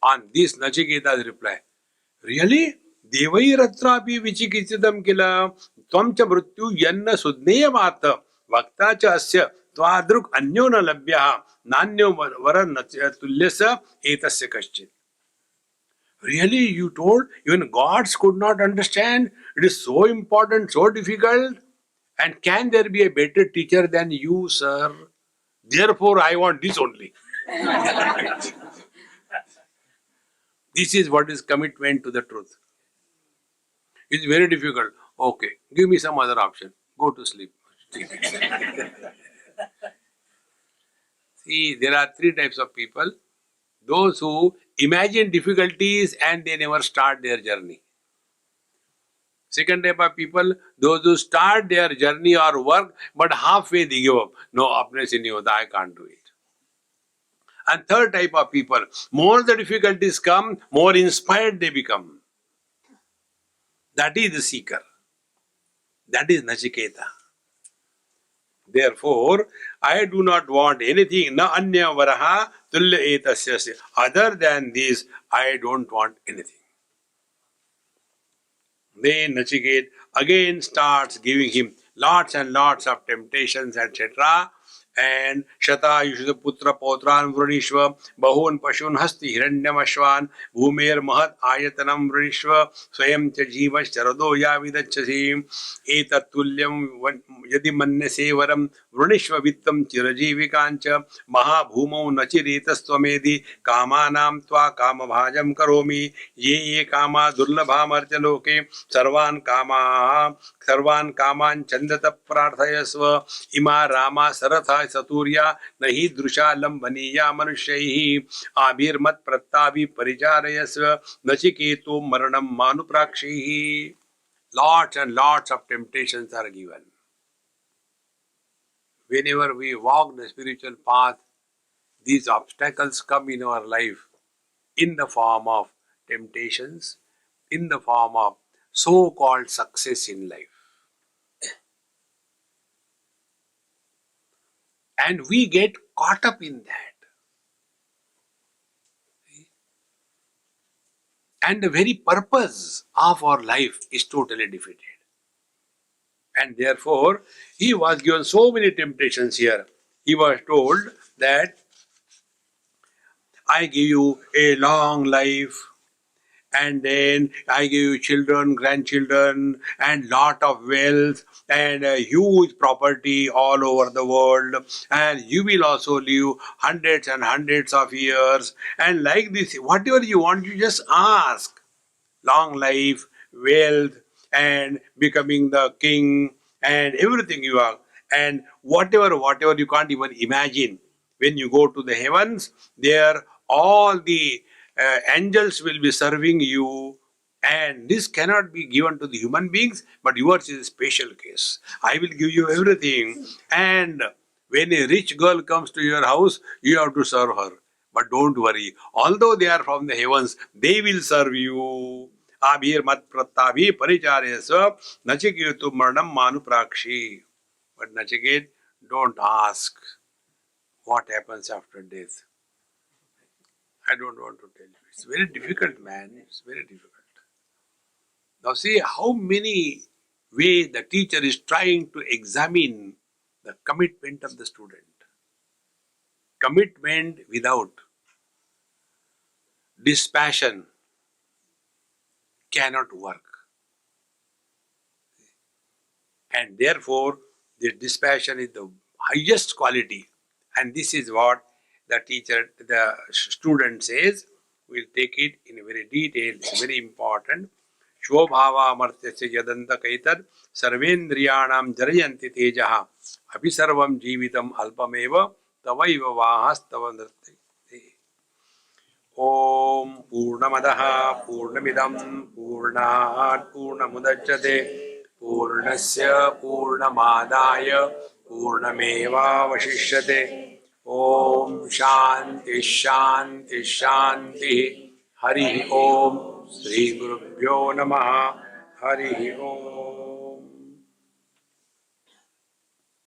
A: On this, Nachiketa's reply, really? Devairatrapi vichikitsitam kila tvam cha mrityu yanna sudneya mata vakta cha asya twadruk anyo na labhyaha nanyo vara tulyasa etasya kaschit. Really, you told even gods could not understand? It is so important, so difficult. And can there be a better teacher than you, sir? Therefore, I want this only. This is what is commitment to the truth. It's very difficult. Okay, give me some other option. Go to sleep. See, there are three types of people. Those who imagine difficulties and they never start their journey. Second type of people, those who start their journey or work, but halfway they give up. No, apne se nahi hota, I can't do it. And third type of people, more the difficulties come, more inspired they become. That is the seeker. That is Nachiketa. Therefore, I do not want anything, na anya varaha tulya etasya. Other than this, I don't want anything. Then Nachiket again starts giving him lots and lots of temptations, etc. And Shata Yushudha Putra Potran Vranishva Bahun Pashun Hasti Hiranyam Ashwan Bhumer Mahat Ayatanam Vranishva Swayam Cha Jivas Charado Yavidachasi Etatulyam Yadi Manne Sevaram Vranishva Vittam Chirajivikancha Maha Bhumo Nachiretas Twamedi Kamanam Twa Kama Bhajam Karomi Ye Kama Durlabha Marchaloke सर्वान कामान चंदत प्रार्थयस्व इमा रामा सरथा सतूर्या नहि दृशा लंबनीया मनुष्यैः आभिर्मत् प्रत्ताभि परिचारयस्व नचिकेतो मरणम मानुप्राक्षैः. Lots and lots of temptations are given. Whenever we walk the spiritual path, these obstacles come in our life in the form of temptations, in the form of so-called success in life. And we get caught up in that. And the very purpose of our life is totally defeated. And therefore, he was given so many temptations here. He was told that I give you a long life, and then I give you children, grandchildren, and lot of wealth, and a huge property all over the world, and you will also live hundreds and hundreds of years, and like this, whatever you want, you just ask. Long life, wealth, and becoming the king, and everything you are, and whatever you can't even imagine. When you go to the heavens, there all the angels will be serving you, and this cannot be given to the human beings, but yours is a special case. I will give you everything, and when a rich girl comes to your house, you have to serve her. But don't worry, although they are from the heavens, they will serve you. Abhir mat prattavi paricharyasva nachiketu marnam manuprakshi. But Nachiket, don't ask what happens after death. I don't want to tell you. It's very difficult, man. It's very difficult. Now see how many ways the teacher is trying to examine the commitment of the student. Commitment without dispassion cannot work. And therefore, the dispassion is the highest quality. And this is what the student says. We'll take it in a very detail, it's very important. Shobhava martyasya yadanta kaitar sarvendriyanam jarayanti tejaha abhisarvam jivitam alpameva tavaiva vahastava nirte. Om Purnamadaha Purnamidam Purnat Purnamudachyate Purnasya Purnamadaya Purnameva Vashishyate. Om Shanti Shanti Shanti. Hari Om Sri Gurubhyo Namaha. Hari Om.